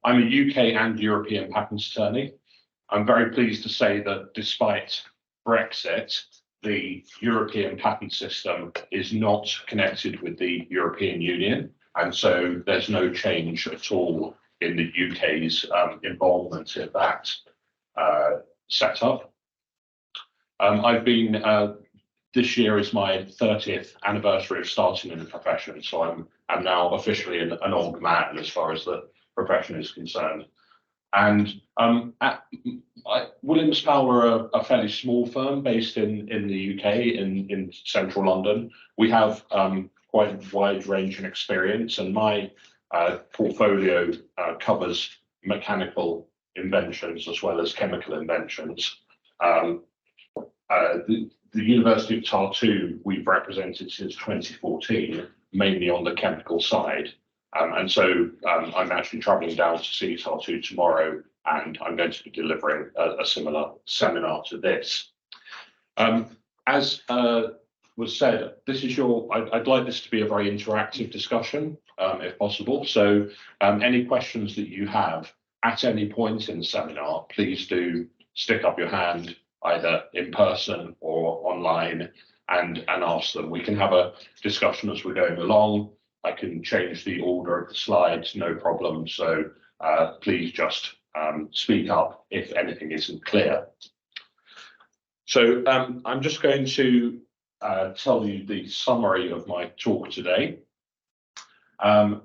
I'm a UK and European patent attorney. I'm very pleased to say that despite Brexit, the European patent system is not connected with the European Union, and so there's no change at all in the UK's involvement in that setup. I've been, this year is my 30th anniversary of starting in the profession, so I'm now officially an old man as far as the profession is concerned. And Williams Powell are a fairly small firm based in the UK, in central London. We have quite a wide-ranging experience, and my portfolio covers mechanical inventions as well as chemical inventions. The University of Tartu we've represented since 2014, mainly on the chemical side. And so I'm actually travelling down to see Tartu tomorrow, and I'm going to be delivering a similar seminar to this. As was said, this is I'd like this to be a very interactive discussion, if possible. So any questions that you have at any point in the seminar, please do stick up your hand, either in person or online, and ask them. We can have a discussion as we're going along. I can change the order of the slides, no problem. So please just speak up if anything isn't clear. So I'm just going to tell you the summary of my talk today. I'm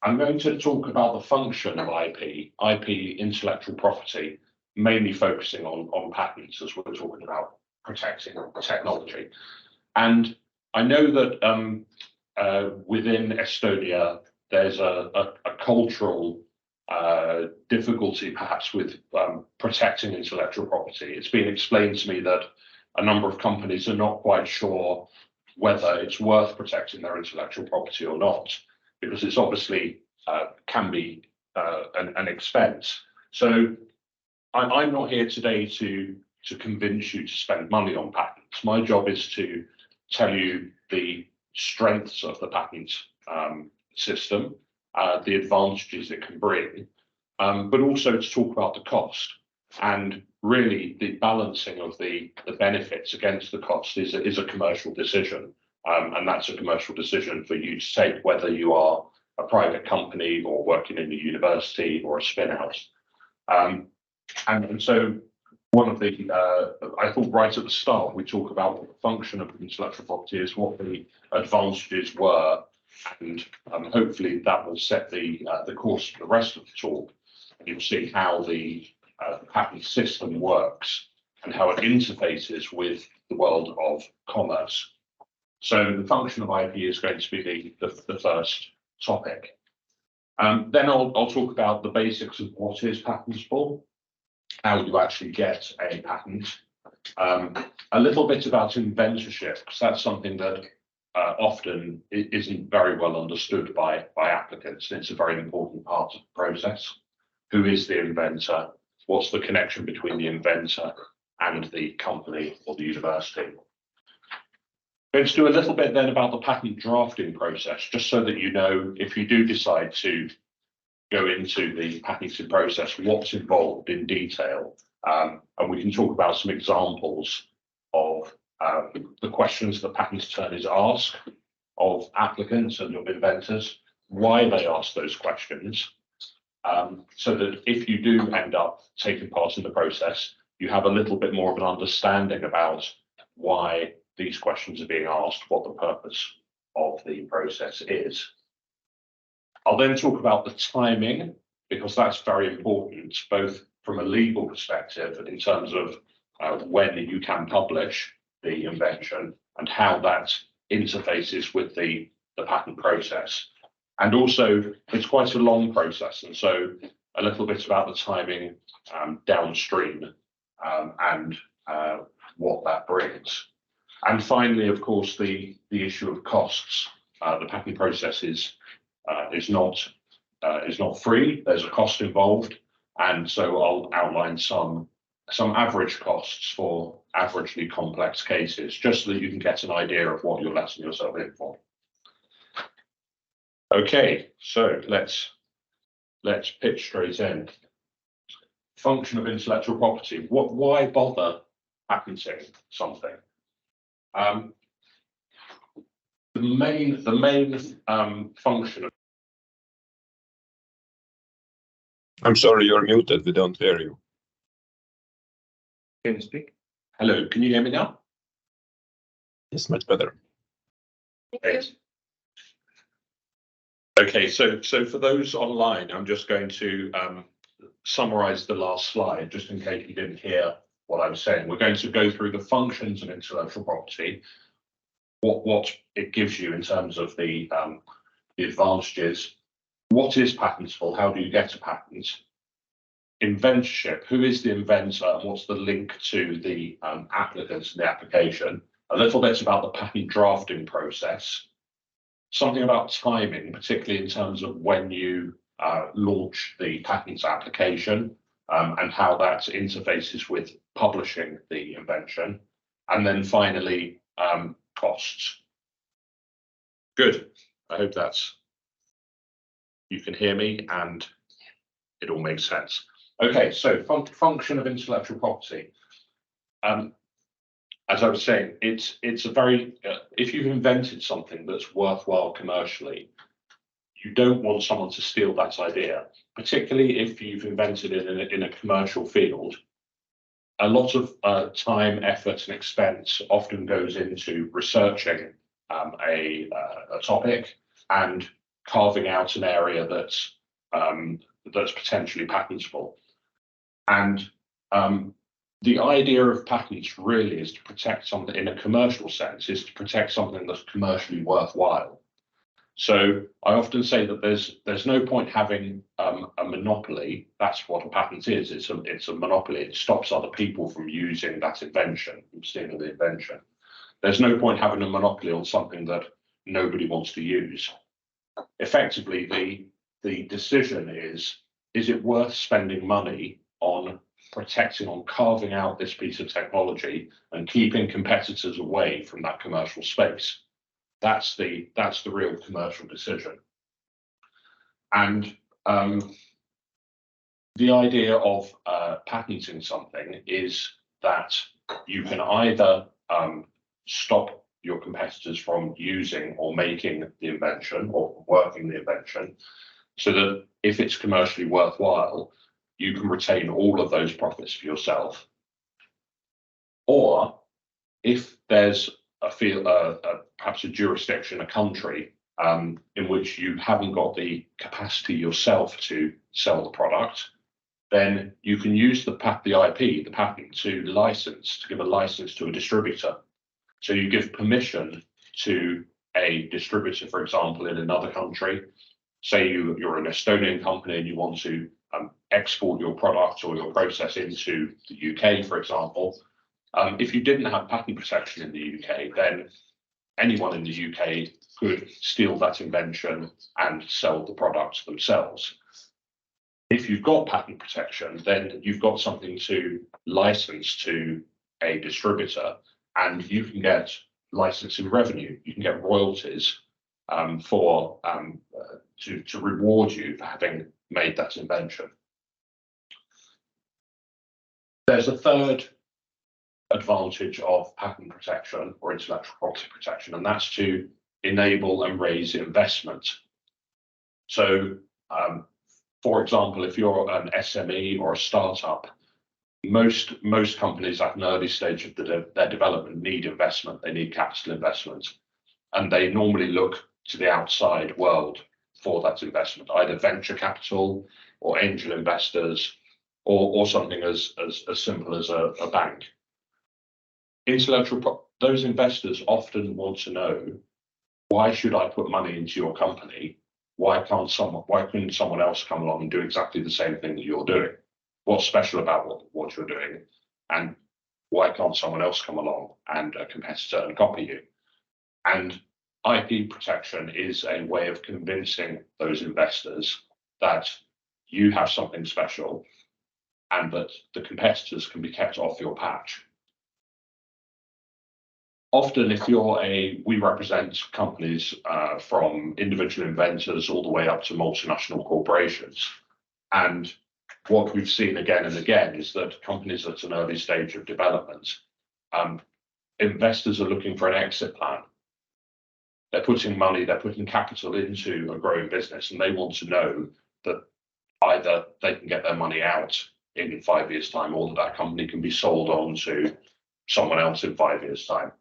going to talk about the function of IP, intellectual property, mainly focusing on patents as we're talking about protecting technology. And I know that within Estonia, there's a cultural difficulty perhaps with protecting intellectual property. It's been explained to me that a number of companies are not quite sure whether it's worth protecting their intellectual property or not, because it's obviously can be an expense. So I'm not here today to convince you to spend money on patents. My job is to tell you the strengths of the patent system, the advantages it can bring, but also to talk about the cost. And really, the balancing of the benefits against the cost is a commercial decision. And that's a commercial decision for you to take, whether you are a private company or working in a university or a spin-out. And so one of the, I thought right at the start, we talk about what the function of intellectual property is, what the advantages were, and hopefully that will set the course for the rest of the talk. And you'll see how the patent system works and how it interfaces with the world of commerce. So the function of IP is going to be the first topic. Then I'll talk about the basics of what is patentable, how you actually get a patent, a little bit about inventorship, because that's something that often isn't very well understood by applicants, and it's a very important part of the process. Who is the inventor? What's the connection between the inventor and the company or the university? Let's do a little bit then about the patent drafting process, just so that you know, if you do decide to go into the patenting process, what's involved in detail. And we can talk about some examples of the questions that patent attorneys ask of applicants and of inventors, why they ask those questions, so that if you do end up taking part in the process, you have a little bit more of an understanding about why these questions are being asked, what the purpose of the process is. I'll then talk about the timing, because that's very important, both from a legal perspective and in terms of when you can publish the invention and how that interfaces with the patent process. And also, it's quite a long process, and so a little bit about the timing downstream and what that brings. And finally, of course, the issue of costs. The patent process is not free. There's a cost involved, and so I'll outline some average costs for averagely complex cases, just so that you can get an idea of what you're letting yourself in for. Okay, so let's let's pitch straight in. Function of intellectual property. Why bother patenting something? The main function of. I'm sorry, you're muted. We don't hear you. Can you speak? Hello, can you hear me now? It's much better. Great. Okay, so for those online, I'm just going to summarize the last slide, just in case you didn't hear what I was saying. We're going to go through the functions of intellectual property, what it gives you in terms of the advantages. What is patentable? How do you get a patent? Inventorship. Who is the inventor and what's the link to the applicants in the application? A little bit about the patent drafting process. Something about timing, particularly in terms of when you launch the patents application and how that interfaces with publishing the invention. And then finally, costs. Good. I hope you can hear me and it all makes sense. Okay, so function of intellectual property. As I was saying, it's a very, if you've invented something that's worthwhile commercially, you don't want someone to steal that idea, particularly if you've invented it in a commercial field. A lot of time, effort and expense often goes into researching a topic and carving out an area that's potentially patentable. And the idea of patents really is to protect something in a commercial sense, is to protect something that's commercially worthwhile. So I often say that there's no point having a monopoly. That's what a patent is. It's a monopoly. It stops other people from using that invention, from stealing the invention. There's no point having a monopoly on something that nobody wants to use. Effectively, the decision is it worth spending money on protecting, on carving out this piece of technology and keeping competitors away from that commercial space? That's the real commercial decision. And the idea of patenting something is that you can either stop your competitors from using or making the invention or working the invention, so that if it's commercially worthwhile, you can retain all of those profits for yourself. Or if there's a field, perhaps a jurisdiction, a country in which you haven't got the capacity yourself to sell the product, then you can use the IP, the patent, to give a license to a distributor. So you give permission to a distributor, for example, in another country. Say you're an Estonian company and you want to export your product or your process into the UK, for example. If you didn't have patent protection in the UK, then anyone in the UK could steal that invention and sell the product themselves. If you've got patent protection, then you've got something to license to a distributor, and you can get licensing revenue. You can get royalties to reward you for having made that invention. There's a third advantage of patent protection or intellectual property protection, and that's to enable and raise investment. So, for example, if you're an SME or a startup, most companies at an early stage of their development need investment. They need capital investment, and they normally look to the outside world for that investment, either venture capital or angel investors, or something as simple as a bank. Those investors often want to know, why should I put money into your company? Why couldn't someone else come along and do exactly the same thing that you're doing? What's special about what you're doing? And why can't someone else come along and a competitor and copy you? And IP protection is a way of convincing those investors that you have something special and that the competitors can be kept off your patch. Often, we represent companies from individual inventors all the way up to multinational corporations. And what we've seen again and again is that companies at an early stage of development, investors are looking for an exit plan. They're putting money, they're putting capital into a growing business, and they want to know that either they can get their money out in 5 years' time, or that company can be sold on to someone else in 5 years' time.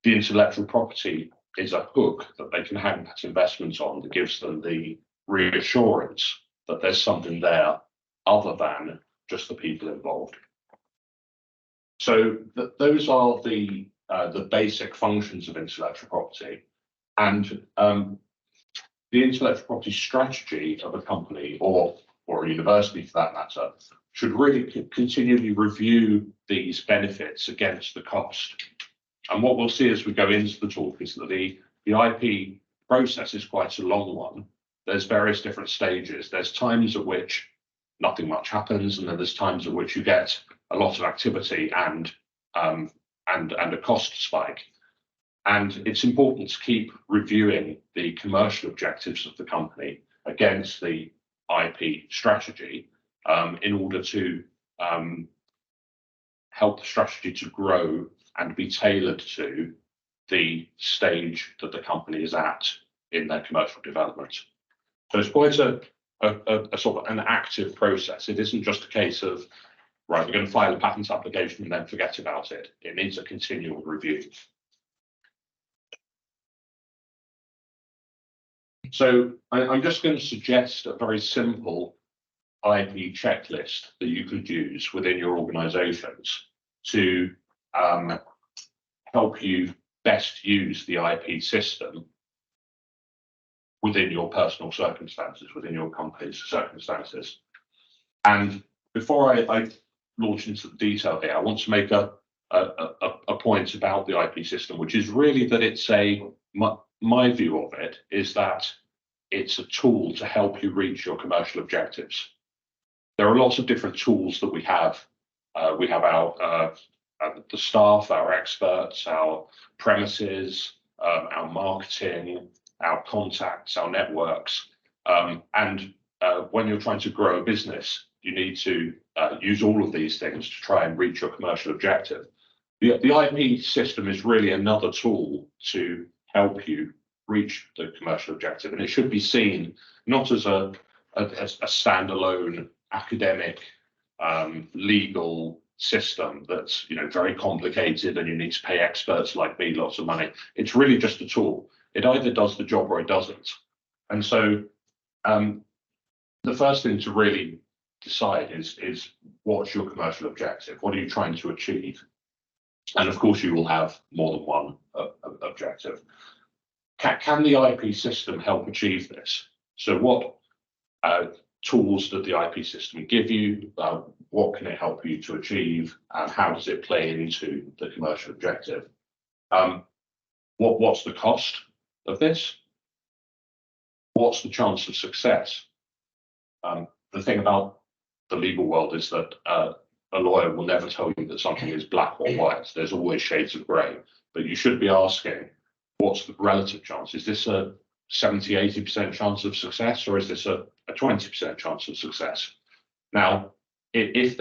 The intellectual property is a hook that they can hang that investment on that gives them the reassurance that there's something there other than just the people involved. So those are the basic functions of intellectual property, and the intellectual property strategy of a company or a university, for that matter, should really continually review these benefits against the cost. And what we'll see as we go into the talk is that the IP process is quite a long one. There's various different stages. There's times at which nothing much happens, and then there's times at which you get a lot of activity and a cost spike. And it's important to keep reviewing the commercial objectives of the company against the IP strategy in order to help the strategy to grow and be tailored to the stage that the company is at in their commercial development. So it's quite a sort of an active process. It isn't just a case of, right, we're going to file a patent application and then forget about it. It needs a continual review. So I'm just going to suggest a very simple IP checklist that you could use within your organizations to help you best use the IP system within your personal circumstances, within your company's circumstances. And before I launch into the detail here, I want to make a point about the IP system, which is really that it's my view of it is that it's a tool to help you reach your commercial objectives. There are lots of different tools that we have. We have the staff, our experts, our premises, our marketing, our contacts, our networks. And when you're trying to grow a business, you need to use all of these things to try and reach your commercial objective. The IP system is really another tool to help you reach the commercial objective, and it should be seen not as a standalone academic legal system that's very complicated and you need to pay experts like me lots of money. It's really just a tool. It either does the job or it doesn't. And so the first thing to really decide is what's your commercial objective? What are you trying to achieve? And of course you will have more than one objective. Can the IP system help achieve this? So what tools does the IP system give you? What can it help you to achieve? And how does it play into the commercial objective? What's the cost of this? What's the chance of success? The thing about the legal world is that a lawyer will never tell you that something is black or white. There's always shades of grey. But you should be asking, what's the relative chance? Is this a 70–80% chance of success, or is this a 20% chance of success? Now, if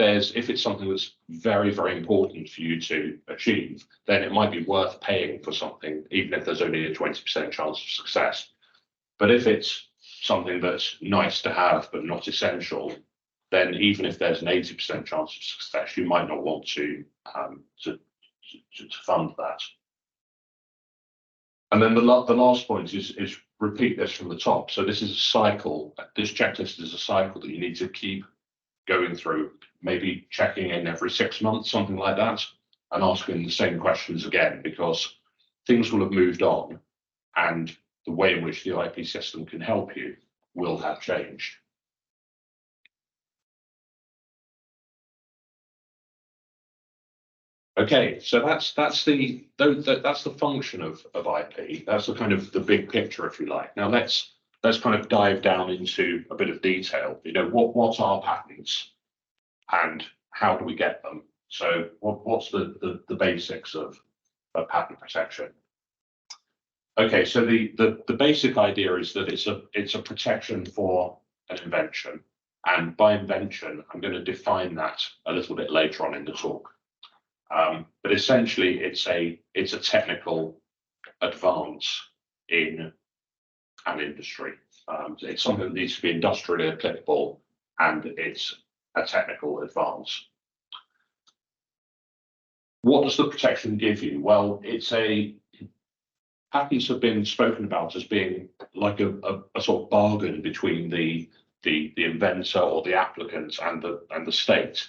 it's something that's very, very important for you to achieve, then it might be worth paying for something, even if there's only a 20% chance of success. But if it's something that's nice to have but not essential, then even if there's an 80% chance of success, you might not want to fund that. And then the last point is repeat this from the top. So this is a cycle. This checklist is a cycle that you need to keep going through, maybe checking in every 6 months, something like that, and asking the same questions again, because things will have moved on and the way in which the IP system can help you will have changed. Okay, so that's the function of IP. That's the kind of the big picture, if you like. Now let's kind of dive down into a bit of detail. What are patents and how do we get them? So what's the basics of patent protection? Okay, so the basic idea is that it's a protection for an invention. And by invention, I'm going to define that a little bit later on in the talk. But essentially, it's a technical advance in an industry. It's something that needs to be industrially applicable, and it's a technical advance. What does the protection give you? Well, patents have been spoken about as being like a sort of bargain between the inventor or the applicant and the state.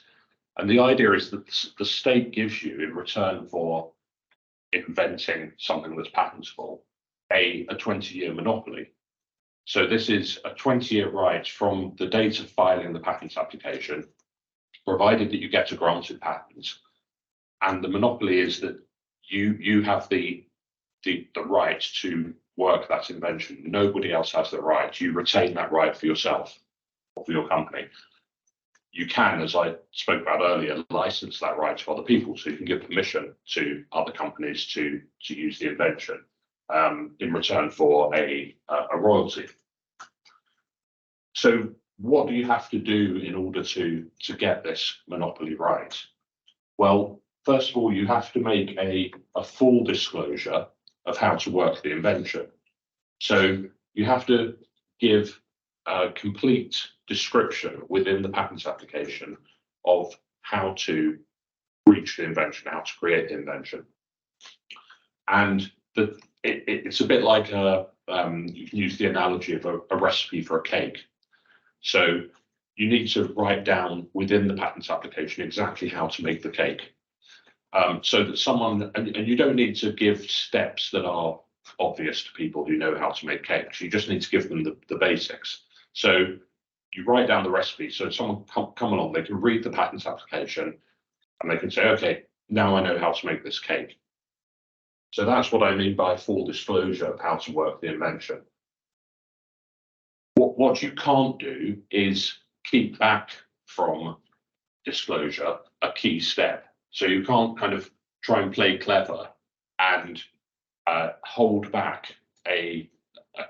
And the idea is that the state gives you, in return for inventing something that's patentable, a 20-year monopoly. So this is a 20-year right from the date of filing the patent application, provided that you get a granted patent. And the monopoly is that you have the right to work that invention. Nobody else has the right. You retain that right for yourself or for your company. You can, as I spoke about earlier, license that right to other people. So you can give permission to other companies to use the invention in return for a royalty. So what do you have to do in order to get this monopoly right? Well, first of all, you have to make a full disclosure of how to work the invention. So you have to give a complete description within the patent application of how to reach the invention, how to create the invention. And it's a bit like you can use the analogy of a recipe for a cake. So you need to write down within the patent application exactly how to make the cake. So that someone, and you don't need to give steps that are obvious to people who know how to make cakes. You just need to give them the basics. So you write down the recipe, so someone come along, they can read the patent application and they can say, okay, now I know how to make this cake. So that's what I mean by full disclosure of how to work the invention. What you can't do is keep back from disclosure a key step. So you can't kind of try and play clever and hold back a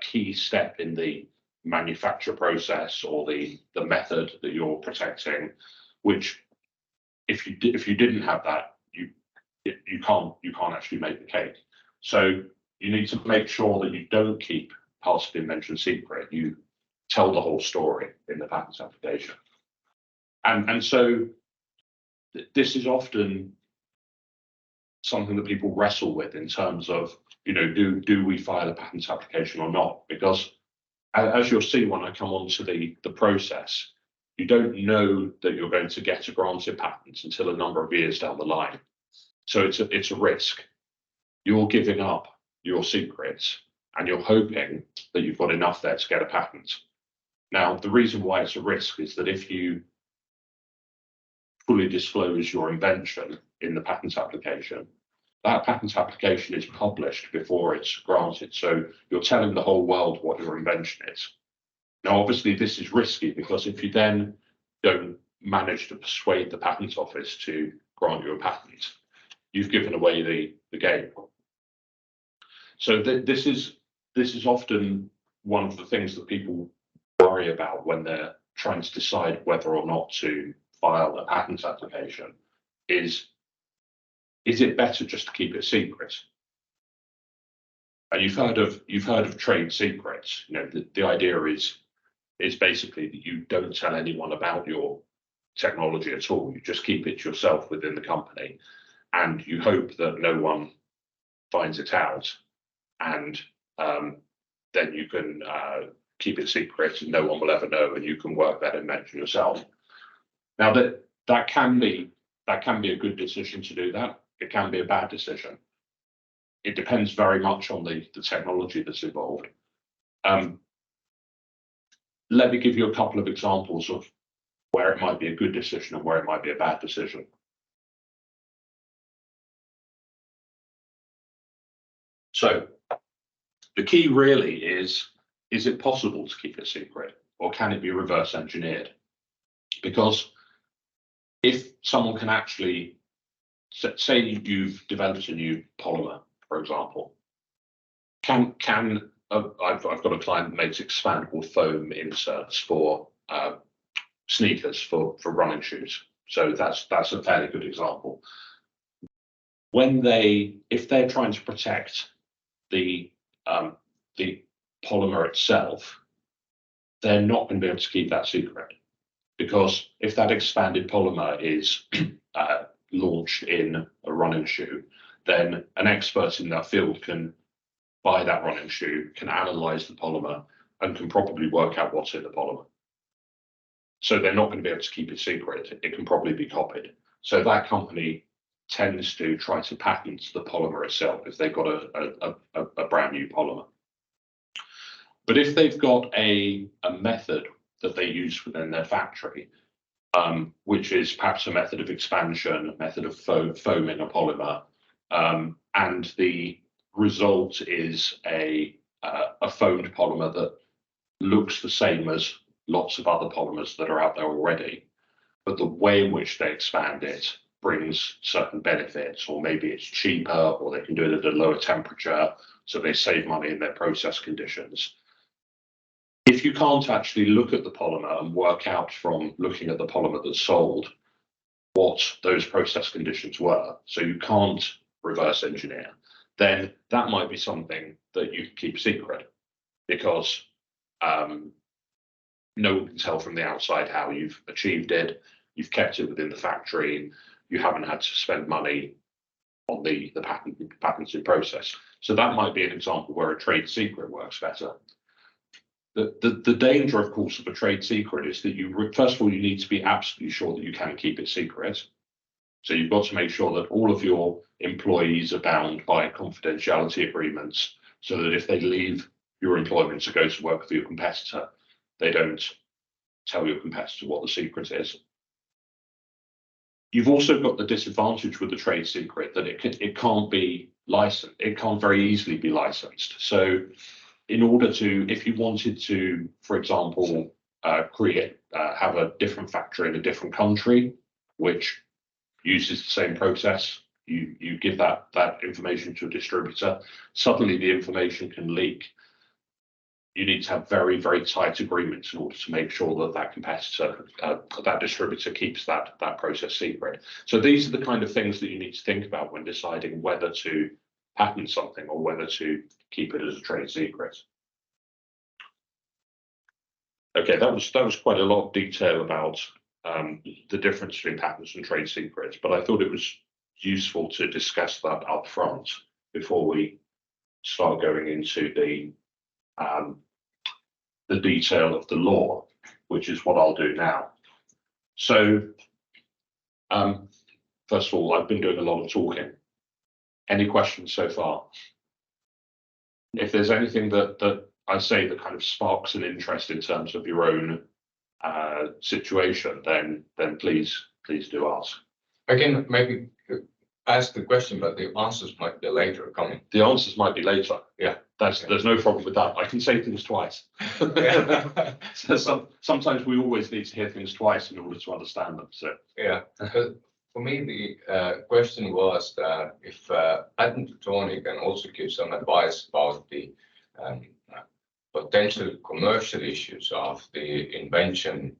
key step in the manufacture process or the method that you're protecting, which if you didn't have that, you can't actually make the cake. So you need to make sure that you don't keep parts of the invention secret. You tell the whole story in the patent application. And so this is often something that people wrestle with in terms of, do we file a patent application or not? Because as you'll see when I come on to the process, you don't know that you're going to get a granted patent until a number of years down the line. So it's a risk. You're giving up your secrets and you're hoping that you've got enough there to get a patent. Now, the reason why it's a risk is that if you fully disclose your invention in the patent application, that patent application is published before it's granted. So you're telling the whole world what your invention is. Now, obviously, this is risky because if you then don't manage to persuade the patent office to grant you a patent, you've given away the game. So this is often one of the things that people worry about when they're trying to decide whether or not to file a patent application is it better just to keep it secret? And you've heard of trade secrets. The idea is basically that you don't tell anyone about your technology at all. You just keep it yourself within the company, and you hope that no one finds it out, and then you can keep it secret and no one will ever know, and you can work that invention yourself. Now that can be a good decision to do that. It can be a bad decision. It depends very much on the technology that's involved. Let me give you a couple of examples of where it might be a good decision and where it might be a bad decision. So the key really is it possible to keep it secret, or can it be reverse engineered? Because if someone can actually, say you've developed a new polymer, for example, I've got a client that makes expandable foam inserts for sneakers for running shoes. So that's a fairly good example. If they're trying to protect the polymer itself, they're not going to be able to keep that secret, because if that expanded polymer is launched in a running shoe, then an expert in that field can buy that running shoe, can analyze the polymer, and can probably work out what's in the polymer. So they're not going to be able to keep it secret. It can probably be copied. So that company tends to try to patent the polymer itself if they've got a brand new polymer. But if they've got a method that they use within their factory, which is perhaps a method of expansion, a method of foaming a polymer, and the result is a foamed polymer that looks the same as lots of other polymers that are out there already, but the way in which they expand it brings certain benefits, or maybe it's cheaper, or they can do it at a lower temperature, so they save money in their process conditions. If you can't actually look at the polymer and work out from looking at the polymer that's sold what those process conditions were, so you can't reverse engineer, then that might be something that you can keep secret, because no one can tell from the outside how you've achieved it. You've kept it within the factory. You haven't had to spend money on the patented process. So that might be an example where a trade secret works better. The danger, of course, of a trade secret is that first of all, you need to be absolutely sure that you can keep it secret. So you've got to make sure that all of your employees are bound by confidentiality agreements, so that if they leave your employment to go to work with your competitor, they don't tell your competitor what the secret is. You've also got the disadvantage with the trade secret that it can't be licensed. It can't very easily be licensed. So in order to, if you wanted to, for example, have a different factory in a different country, which uses the same process, you give that information to a distributor, suddenly the information can leak. You need to have very, very tight agreements in order to make sure that competitor, that distributor keeps that process secret. So these are the kind of things that you need to think about when deciding whether to patent something or whether to keep it as a trade secret. Okay, that was quite a lot of detail about the difference between patents and trade secrets, but I thought it was useful to discuss that up front before we start going into the detail of the law, which is what I'll do now. So, first of all, I've been doing a lot of talking. Any questions so far? If there's anything that I say that kind of sparks an interest in terms of your own situation, then please do ask. I can maybe ask the question, but the answers might be later coming. The answers might be later. Yeah. There's no problem with that. I can say things twice. So sometimes we always need to hear things twice in order to understand them. So yeah, for me the question was that if patent attorney can also give some advice about the potential commercial issues of the invention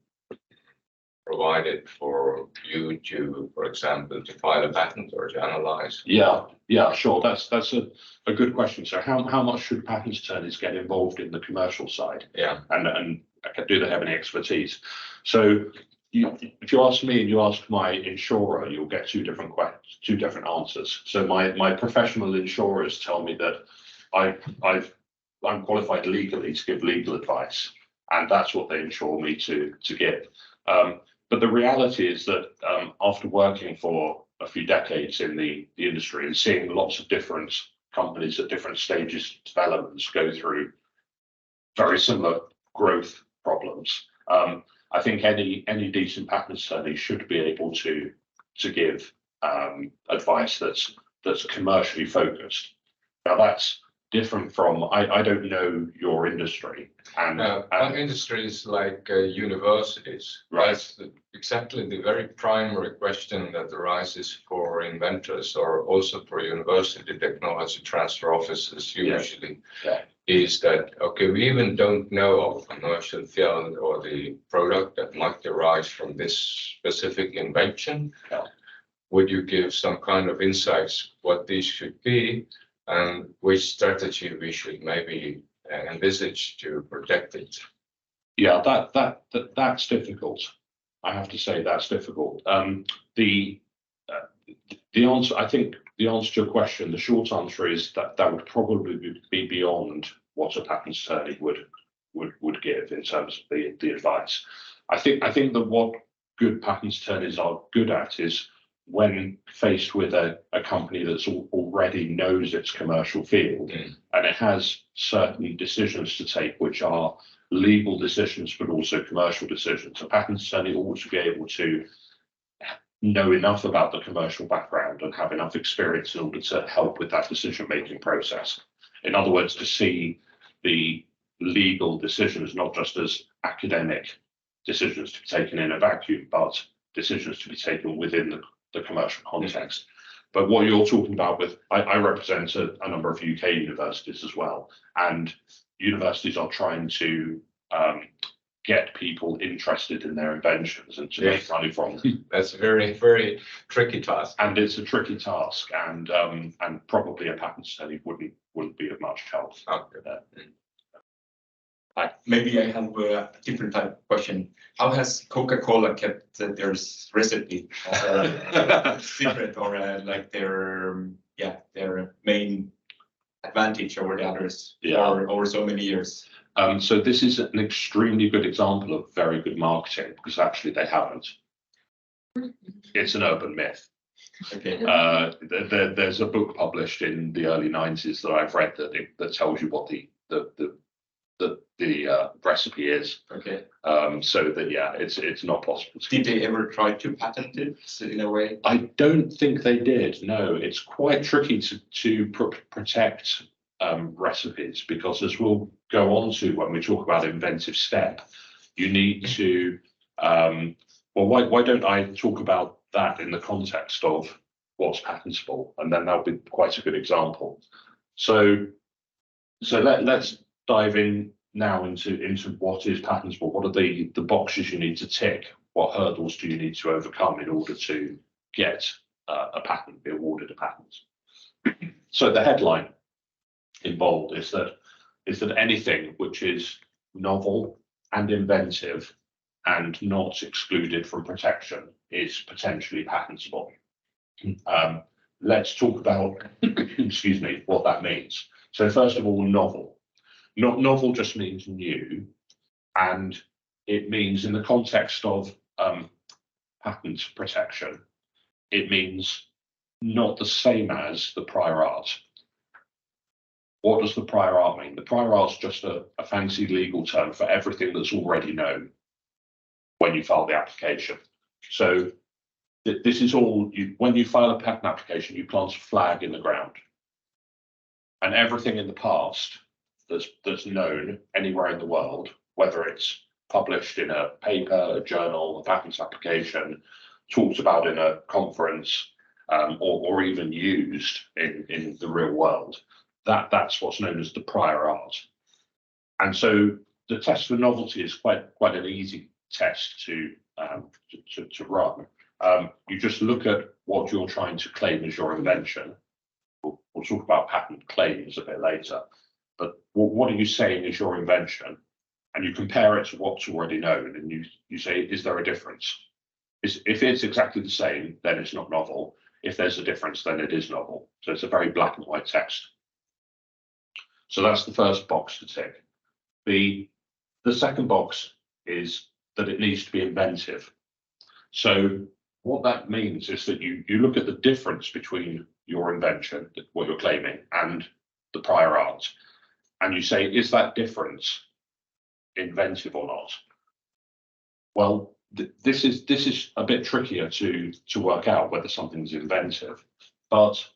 provided for you to, for example, to file a patent or to analyze? Yeah, sure. That's a good question. So how much should patent attorneys get involved in the commercial side? Yeah. And do they have any expertise? So if you ask me and you ask my insurer, you'll get two different answers. So my professional insurers tell me that I'm qualified legally to give legal advice, and that's what they insure me to give. But the reality is that after working for a few decades in the industry and seeing lots of different companies at different stages of developments go through very similar growth problems, I think any decent patent attorney should be able to give advice that's commercially focused. Now that's different from, I don't know your industry. And industries like universities, right? Exactly the very primary question that arises for inventors or also for university technology transfer offices usually is that, okay, we even don't know of a commercial field or the product that might arise from this specific invention. Yeah. Would you give some kind of insights what these should be and which strategy we should maybe envisage to protect it? Yeah, that's difficult. I have to say that's difficult. The answer, I think, the answer to your question, the short answer is that would probably be beyond what a patent attorney would give in terms of the advice. I think that what good patent attorneys are good at is when faced with a company that's already knows its commercial field and it has certain decisions to take, which are legal decisions, but also commercial decisions. A patent attorney ought to be able to know enough about the commercial background and have enough experience in order to help with that decision-making process. In other words, to see the legal decisions not just as academic decisions to be taken in a vacuum, but decisions to be taken within the commercial context. But what you're talking about with, I represent a number of UK universities as well, and universities are trying to get people interested in their inventions and to make money from them. That's a very, very tricky task. And it's a tricky task, and probably a patent attorney wouldn't be of much help. Maybe I have a different type of question. How has Coca-Cola kept their recipe secret, or like their main advantage over the others for over so many years? So this is an extremely good example of very good marketing, because actually they haven't. It's an urban myth. Okay. There's a book published in the early 90s that I've read that tells you what the recipe is. Okay. So that it's not possible. Did they ever try to patent it in a way? I don't think they did. No, it's quite tricky to protect recipes, because as we'll go on to when we talk about inventive step, you need to why don't I talk about that in the context of what's patentable, and then that'll be quite a good example. So let's dive in now into what is patentable. What are the boxes you need to tick? What hurdles do you need to overcome in order to get a patent, be awarded a patent? So the headline in bold is that anything which is novel and inventive and not excluded from protection is potentially patentable. Let's talk about, excuse me, what that means. So first of all, novel. Novel just means new, and it means, in the context of patent protection, it means not the same as the prior art. What does the prior art mean? The prior art is just a fancy legal term for everything that's already known when you file the application. So this is all, when you file a patent application, you plant a flag in the ground. And everything in the past that's known anywhere in the world, whether it's published in a paper, a journal, a patent application, talked about in a conference, or even used in the real world, that's what's known as the prior art. And so the test for novelty is quite an easy test to run. You just look at what you're trying to claim as your invention. We'll talk about patent claims a bit later, but what are you saying is your invention? And you compare it to what's already known, and you say, is there a difference? If it's exactly the same, then it's not novel. If there's a difference, then it is novel. So it's a very black and white test. So that's the first box to tick. The second box is that it needs to be inventive. So what that means is that you look at the difference between your invention, what you're claiming, and the prior art, and you say, is that difference inventive or not? Well, this is a bit trickier to work out whether something's inventive, but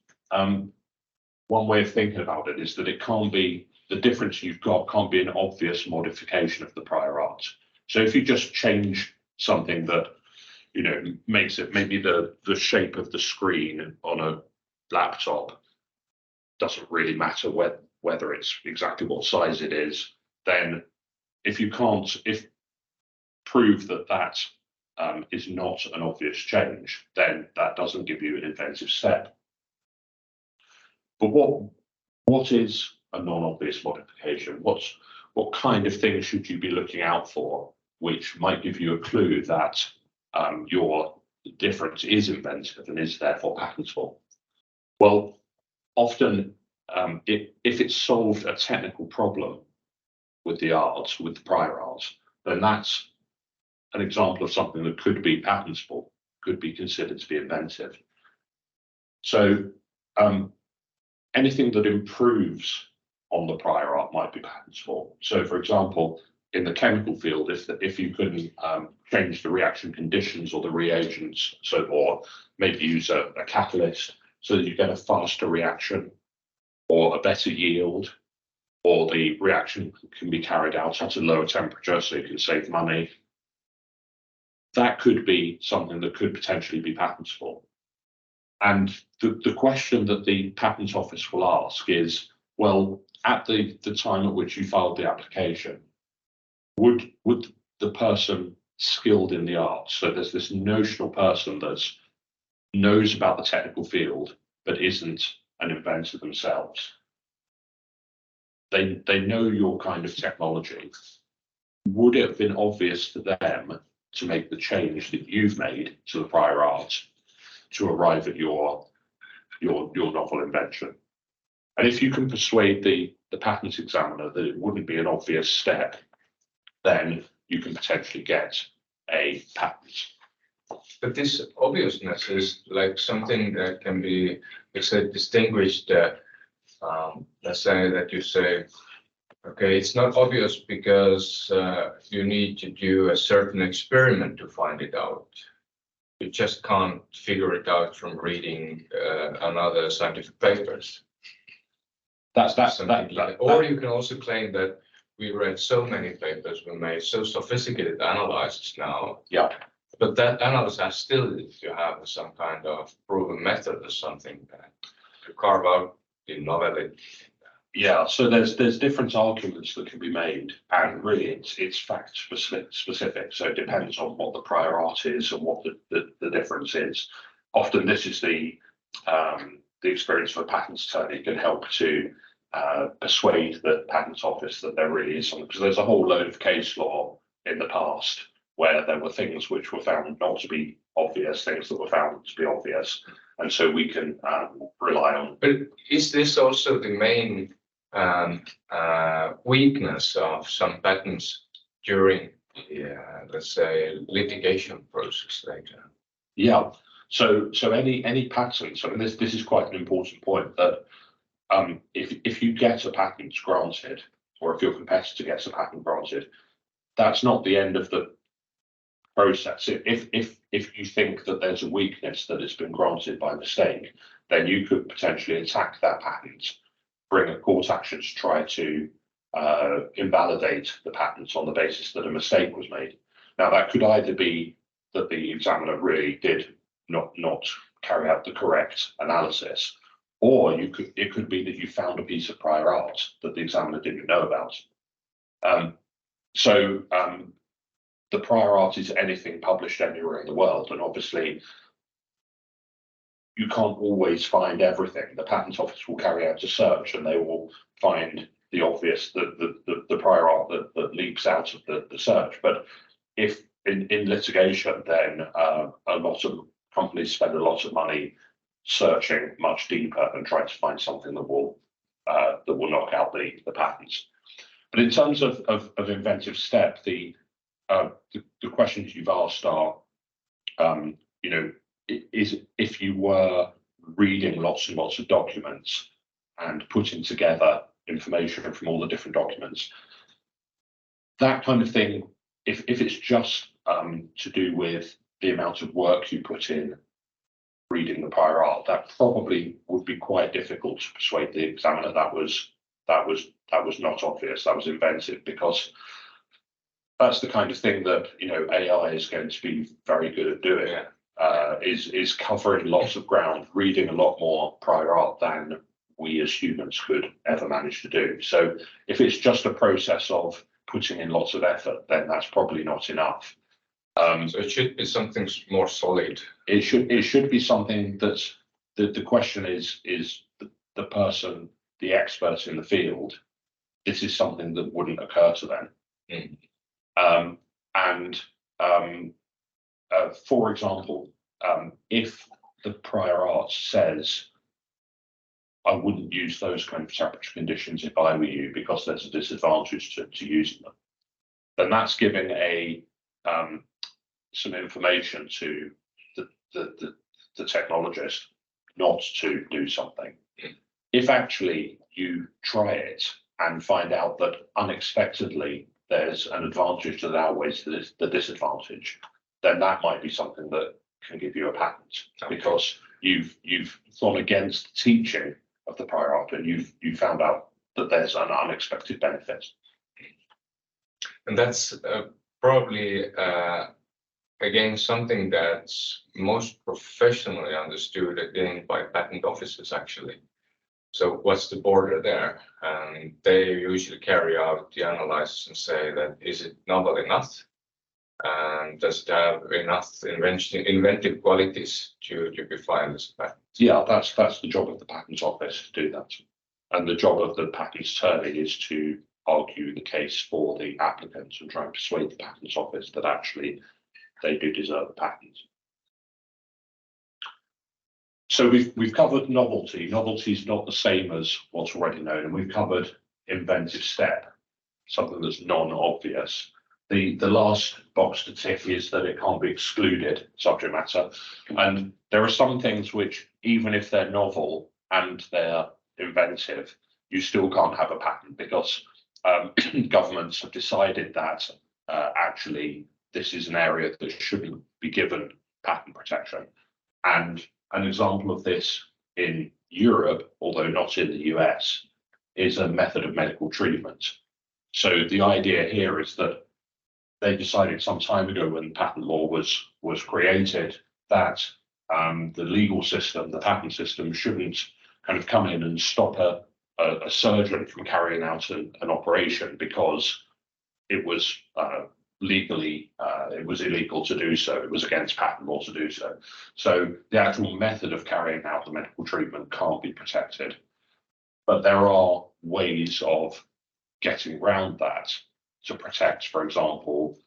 one way of thinking about it is that it can't be, the difference you've got can't be an obvious modification of the prior art. So if you just change something that, you know, makes it maybe the shape of the screen on a laptop, doesn't really matter whether it's exactly what size it is, then if you can't prove that is not an obvious change, then that doesn't give you an inventive step. But what is a non-obvious modification? What kind of things should you be looking out for, which might give you a clue that your difference is inventive and is therefore patentable? Well, often if it's solved a technical problem with the prior art, then that's an example of something that could be patentable, could be considered to be inventive. So anything that improves on the prior art might be patentable. So, for example, in the chemical field, if you can change the reaction conditions or the reagents, or maybe use a catalyst so that you get a faster reaction or a better yield, or the reaction can be carried out at a lower temperature so you can save money, that could be something that could potentially be patentable. And the question that the Patent Office will ask is, well, at the time at which you filed the application, would the person skilled in the art, so there's this notional person that knows about the technical field but isn't an inventor themselves, they know your kind of technology, would it have been obvious to them to make the change that you've made to the prior art to arrive at your novel invention? And if you can persuade the patent examiner that it wouldn't be an obvious step, then you can potentially get a patent. But this obviousness is like something that can be, let's say, distinguished. Let's say that you say, okay, it's not obvious because you need to do a certain experiment to find it out. You just can't figure it out from reading another scientific papers. Or you can also claim that we read so many papers, we made so sophisticated analyses now. Yeah. But that analysis has still to have some kind of proven method or something to carve out the novelty. Yeah, so there's different arguments that can be made, and really it's fact specific. So it depends on what the prior art is and what the difference is. Often this is the experience of a patents attorney can help to persuade the patent office that there really is something, because there's a whole load of case law in the past where there were things which were found not to be obvious, things that were found to be obvious, and so we can rely on. But is this also the main weakness of some patents during the, let's say, litigation process later? Yeah. So any patents, I mean, this is quite an important point, that if you get a patent granted, or if your competitor gets a patent granted, that's not the end of the process. If you think that there's a weakness that has been granted by mistake, then you could potentially attack that patent, bring a court action to try to invalidate the patent on the basis that a mistake was made. Now, that could either be that the examiner really did not carry out the correct analysis, or it could be that you found a piece of prior art that the examiner didn't know about. The prior art is anything published anywhere in the world, and obviously you can't always find everything. The patent office will carry out a search and they will find the obvious, the prior art that leaps out of the search. But if in litigation, then a lot of companies spend a lot of money searching much deeper and trying to find something that will knock out the patents. But in terms of inventive step, the questions you've asked are, is if you were reading lots and lots of documents and putting together information from all the different documents, that kind of thing, if it's just to do with the amount of work you put in reading the prior art, that probably would be quite difficult to persuade the examiner that was not obvious, that was inventive, because that's the kind of thing that AI is going to be very good at doing. Is covering lots of ground, reading a lot more prior art than we as humans could ever manage to do. So if it's just a process of putting in lots of effort, then that's probably not enough. So it should be something more solid. It should be something that's the question is the person, the expert in the field, this is something that wouldn't occur to them. For example, if the prior art says, I wouldn't use those kind of temperature conditions if I were you because there's a disadvantage to using them, then that's giving some information to the technologist not to do something. If actually you try it and find out that unexpectedly there's an advantage that outweighs the disadvantage, then that might be something that can give you a patent, because you've gone against the teaching of the prior art and you found out that there's an unexpected benefit. And that's probably again something that's most professionally understood again by patent offices actually. So what's the border there? And they usually carry out the analysis and say that is it novel enough? And does it have enough inventive qualities to be filed as a patent? Yeah, that's the job of the patent office to do that. And the job of the patent attorney is to argue the case for the applicant and try and persuade the patent office that actually they do deserve a patent. So we've covered novelty. Novelty is not the same as what's already known, and we've covered inventive step, something that's non-obvious. The last box to tick is that it can't be excluded subject matter. And there are some things which, even if they're novel and they're inventive, you still can't have a patent because governments have decided that actually this is an area that shouldn't be given patent protection. And an example of this in Europe, although not in the US, is a method of medical treatment. So the idea here is that they decided some time ago when patent law was created that the legal system, the patent system, shouldn't kind of come in and stop a surgeon from carrying out an operation because it was legally, it was illegal to do so. It was against patent law to do so. So the actual method of carrying out the medical treatment can't be protected. But there are ways of getting around that to protect, for example,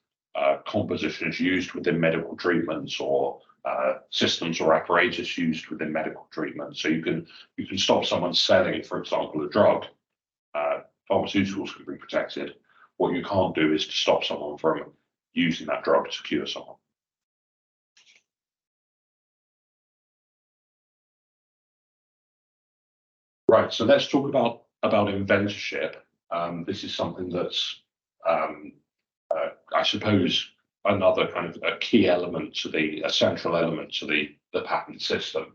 compositions used within medical treatments or systems or apparatus used within medical treatment. So you can stop someone selling, for example, a drug. Pharmaceuticals can be protected. What you can't do is to stop someone from using that drug to cure someone. Right, so let's talk about inventorship. This is something that's, I suppose, another kind of a key element to a central element to the patent system.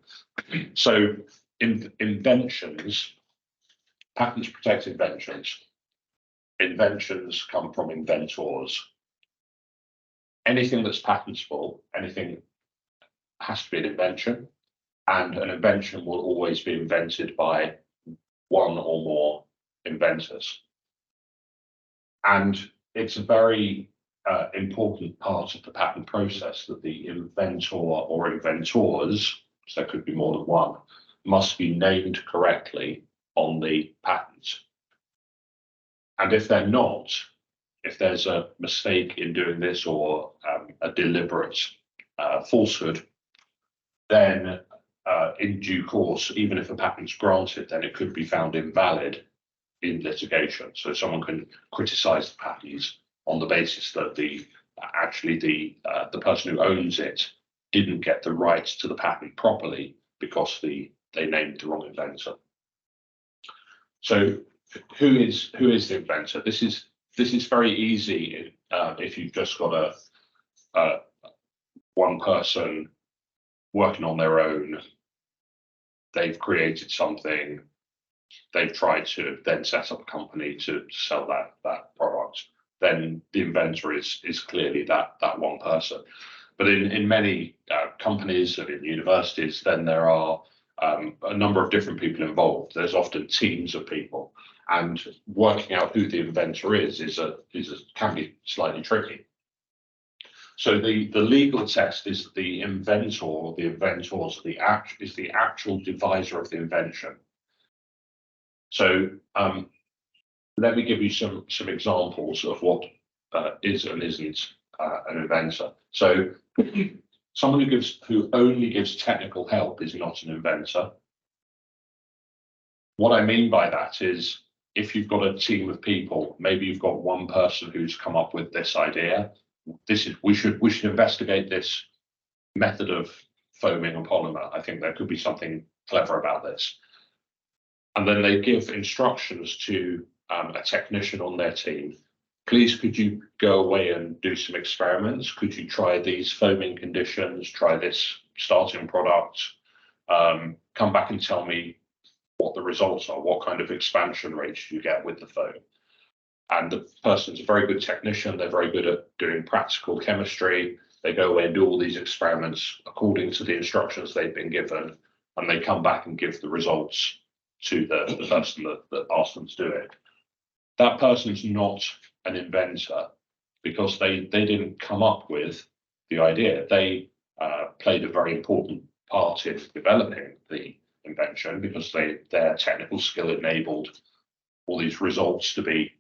So inventions, patents protect inventions. Inventions come from inventors. Anything that's patentable, anything has to be an invention, and an invention will always be invented by one or more inventors. And it's a very important part of the patent process that the inventor or inventors, so there could be more than one, must be named correctly on the patent. And if they're not, if there's a mistake in doing this or a deliberate falsehood, then in due course, even if a patent's granted, then it could be found invalid in litigation. So someone can criticize the patent on the basis that the person who owns it didn't get the rights to the patent properly because they named the wrong inventor. So who is the inventor? This is very easy if you've just got one person working on their own. They've created something. They've tried to then set up a company to sell that product. Then the inventor is clearly that one person. But in many companies and in universities, then there are a number of different people involved. There's often teams of people, and working out who the inventor is can be slightly tricky. So the legal test is the inventor or the inventors is the actual deviser of the invention. So let me give you some examples of what is and isn't an inventor. So someone who only gives technical help is not an inventor. What I mean by that is, if you've got a team of people, maybe you've got one person who's come up with this idea. We should investigate this method of foaming a polymer. I think there could be something clever about this. And then they give instructions to a technician on their team. Please, could you go away and do some experiments? Could you try these foaming conditions, try this starting product, come back and tell me what the results are, what kind of expansion rates you get with the foam. And the person's a very good technician, they're very good at doing practical chemistry, they go away and do all these experiments according to the instructions they've been given, and they come back and give the results to the person that asked them to do it. That person's not an inventor because they didn't come up with the idea. They played a very important part in developing the invention because their technical skill enabled all these results to be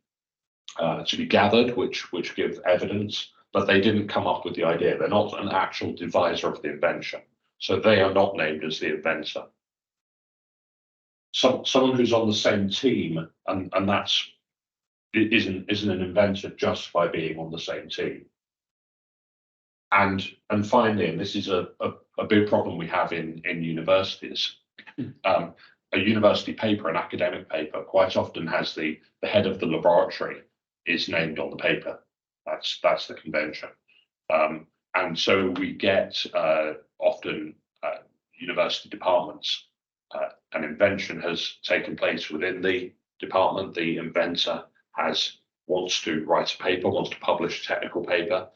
gathered, which give evidence, but they didn't come up with the idea. They're not an actual deviser of the invention, so they are not named as the inventor. Someone who's on the same team, and that's isn't an inventor just by being on the same team. And finally, and this is a big problem we have in universities, a university paper, an academic paper, quite often has the head of the laboratory is named on the paper. That's the convention. And so we get often university departments, an invention has taken place within the department. The inventor wants to write a paper, wants to publish a technical paper.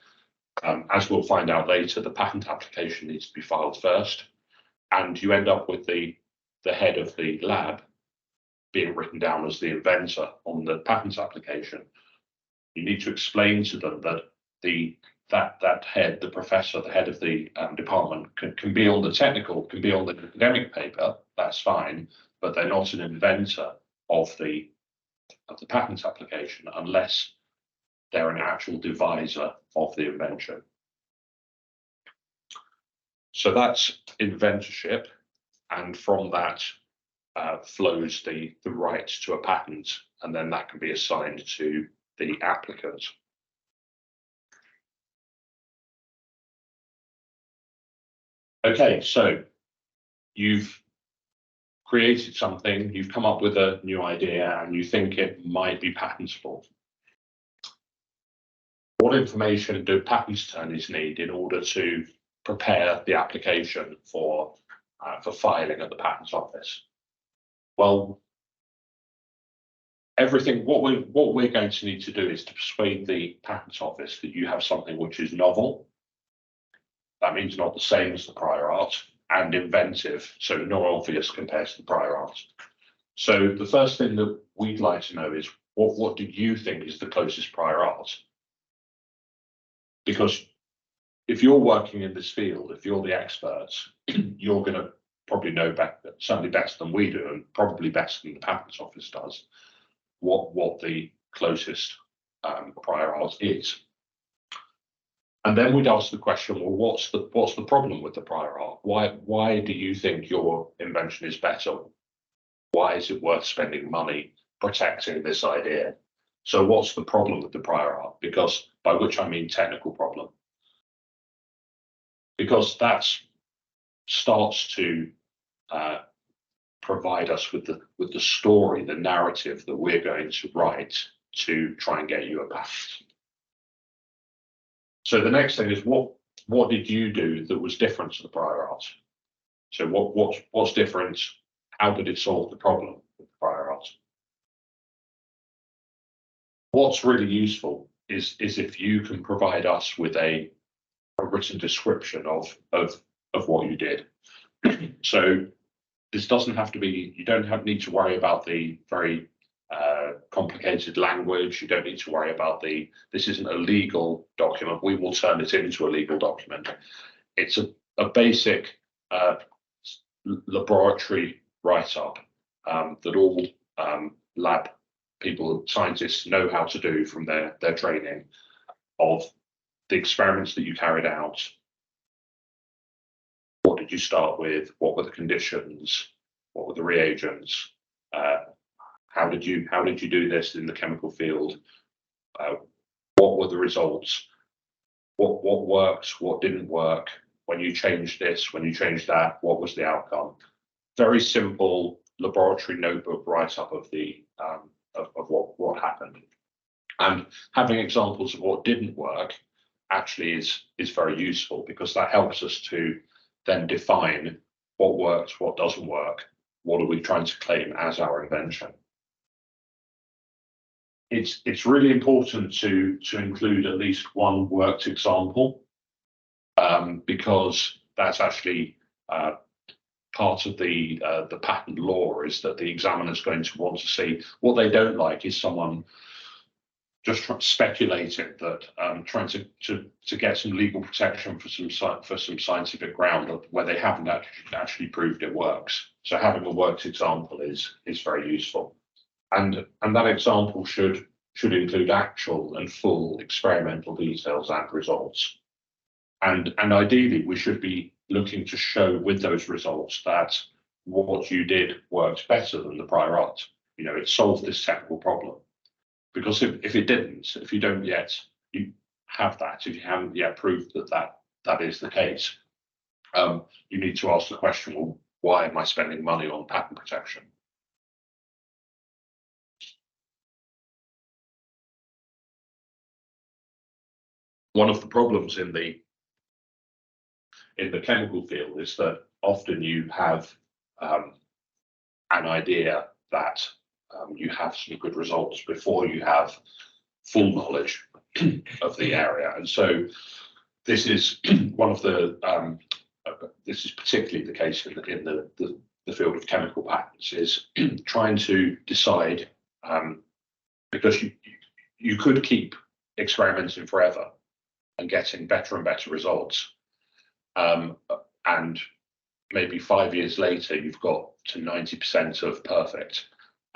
As we'll find out later, the patent application needs to be filed first, and you end up with the head of the lab being written down as the inventor on the patent application. You need to explain to them that that head, the professor, the head of the department, can be on the technical, can be on the academic paper. That's fine, but they're not an inventor of the patent application unless they're an actual deviser of the invention. So that's inventorship, and from that flows the right to a patent, and then that can be assigned to the applicant. Okay, so you've created something, you've come up with a new idea, and you think it might be patentable. What information do patent attorneys need in order to prepare the application for filing at the Patent Office? Well, what we're going to need to do is to persuade the Patent Office that you have something which is novel. That means not the same as the prior art, and inventive, so not obvious compared to the prior art. So the first thing that we'd like to know is what do you think is the closest prior art? Because if you're working in this field, if you're the experts, you're going to probably know better, certainly better than we do, and probably better than the Patent Office does, what the closest prior art is. And then we'd ask the question, well, what's the problem with the prior art? Why do you think your invention is better? Why is it worth spending money protecting this idea? So what's the problem with the prior art? Because, by which I mean technical problem. Because that starts to provide us with the story, the narrative that we're going to write to try and get you a patent. So the next thing is what did you do that was different to the prior art? So what's different? How did it solve the problem with the prior art? What's really useful is if you can provide us with a written description of what you did. So this doesn't have to be, you don't need to worry about the very complicated language. You don't need to worry about this isn't a legal document. We will turn it into a legal document. It's a basic laboratory write-up that all lab people, scientists know how to do from their training, of the experiments that you carried out. What did you start with? What were the conditions? What were the reagents? How did you do this in the chemical field? What were the results? What worked? What didn't work? When you changed this, when you changed that, what was the outcome? Very simple laboratory notebook write-up of the of what happened. And having examples of what didn't work actually is very useful, because that helps us to then define what works, what doesn't work, what are we trying to claim as our invention. It's really important to include at least one worked example, because that's actually part of the patent law, is that the examiner is going to want to see. What they don't like is someone just speculating, that trying to get some legal protection for some scientific ground where they haven't actually proved it works. So having a worked example is very useful, and that example should include actual and full experimental details and results. And ideally, we should be looking to show with those results that what you did worked better than the prior art. You know, it solved this technical problem. Because if it didn't, if you don't yet have that, if you haven't yet proved that is the case, you need to ask the question, well, why am I spending money on patent protection? One of the problems in the chemical field is that often you have an idea that you have some good results before you have full knowledge of the area. And so this is one of the this is particularly the case in the field of chemical patents, is trying to decide, because you could keep experimenting forever and getting better and better results, and maybe 5 years later you've got to 90% of perfect,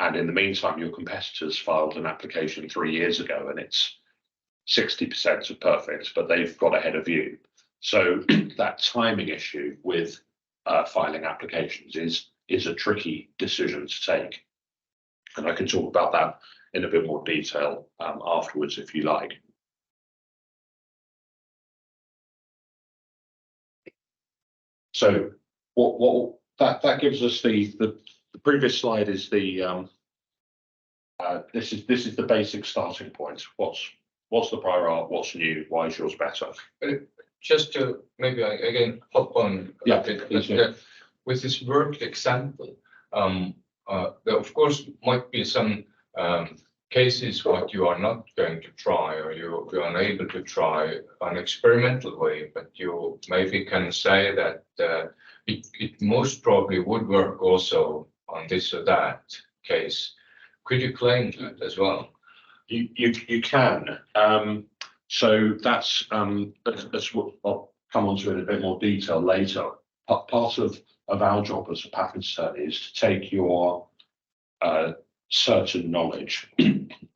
and in the meantime your competitors filed an application 3 years ago and it's 60% of perfect, but they've got ahead of you. So that timing issue with filing applications is a tricky decision to take, and I can talk about that in a bit more detail afterwards if you like. So what that gives us, the previous slide is the this is the basic starting point. What's the prior art? What's new? Why is yours better? Just to maybe again hop on a bit with this worked example. There of course might be some cases what you are not going to try, or you're unable to try an experimental way, but you maybe can say that it most probably would work also on this or that case. Could you claim that as well? You can. So that's what I'll come on to in a bit more detail later. Part of our job as a patent attorney is to take your certain knowledge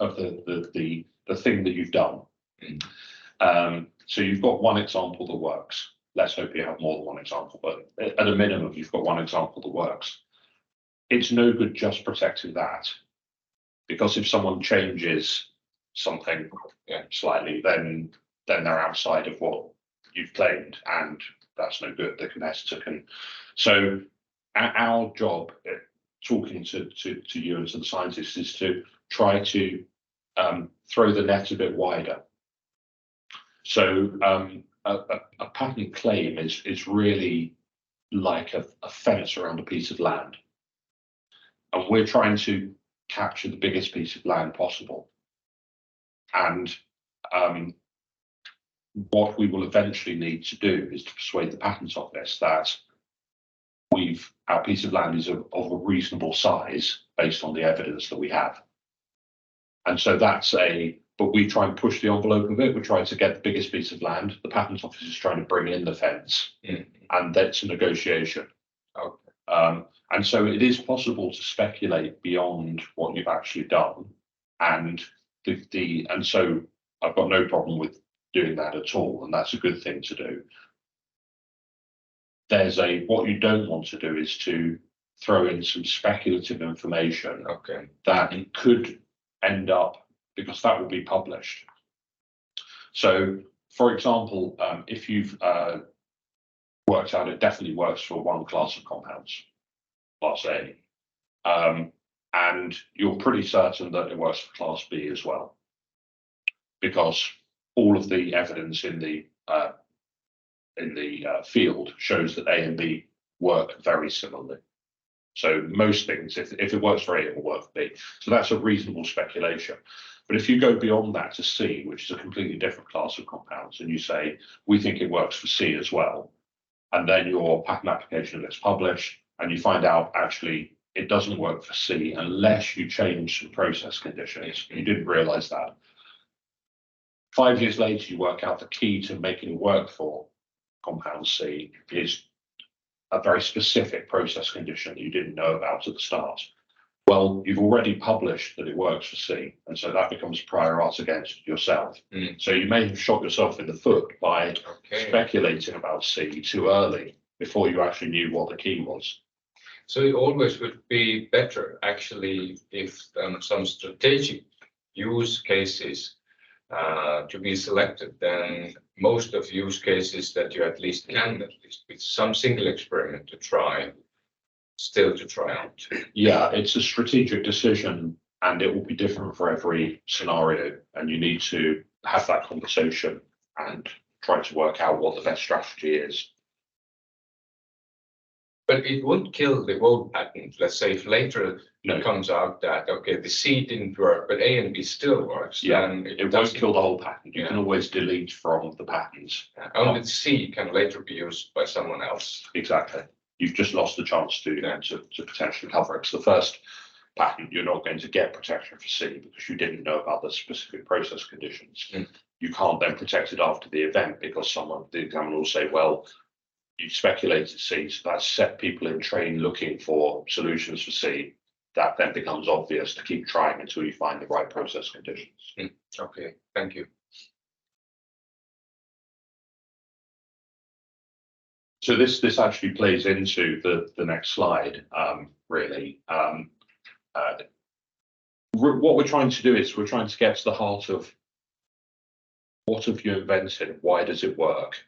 of the thing that you've done. So you've got one example that works. Let's hope you have more than one example, but at a minimum, you've got one example that works. It's no good just protecting that, because if someone changes something slightly, then they're outside of what you've claimed, and that's no good. The competitor can. So our job, talking to you and to the scientists, is to try to throw the net a bit wider. So a patent claim is really like a fence around a piece of land, and we're trying to capture the biggest piece of land possible. And what we will eventually need to do is to persuade the patent office that our piece of land is of a reasonable size based on the evidence that we have. And so but we try and push the envelope of it. We're trying to get the biggest piece of land. The Patent Office is trying to bring in the fence, and that's a negotiation. Okay. And so it is possible to speculate beyond what you've actually done. And and so I've got no problem with doing that at all. And that's a good thing to do. What you don't want to do is to throw in some speculative information that could end up, because that will be published. So, for example, if you've worked out it definitely works for one class of compounds, class A, and you're pretty certain that it works for class B as well, because all of the evidence in the field shows that A and B work very similarly. So most things, if it works for A, it will work for B. So that's a reasonable speculation. But if you go beyond that to C, which is a completely different class of compounds, and you say, we think it works for C as well, and then your patent application gets published, and you find out actually it doesn't work for C unless you change some process conditions. You didn't realize that. 5 years later, you work out the key to making it work for compound C is a very specific process condition that you didn't know about at the start. Well, you've already published that it works for C, and so that becomes prior art against yourself. So you may have shot yourself in the foot by speculating about C too early before you actually knew what the key was. So it always would be better, actually, if some strategic use cases to be selected, then most of use cases that you at least with some single experiment to try out. Yeah, it's a strategic decision, and it will be different for every scenario, and you need to have that conversation and try to work out what the best strategy is. But it won't kill the whole patent. Let's say if later it comes out that, okay, the C didn't work, but A and B still works. Yeah, then it won't kill the whole patent. You can always delete from the patents. Only the C can later be used by someone else. Exactly. You've just lost the chance to potentially cover it. So the first patent, you're not going to get protection for C because you didn't know about the specific process conditions. You can't then protect it after the event because the examiner will say, well, you speculated C, so that's set people in train looking for solutions for C. That then becomes obvious to keep trying until you find the right process conditions. Okay, thank you. So this actually plays into the next slide, really. What we're trying to do is we're trying to get to the heart of what have you invented, why does it work,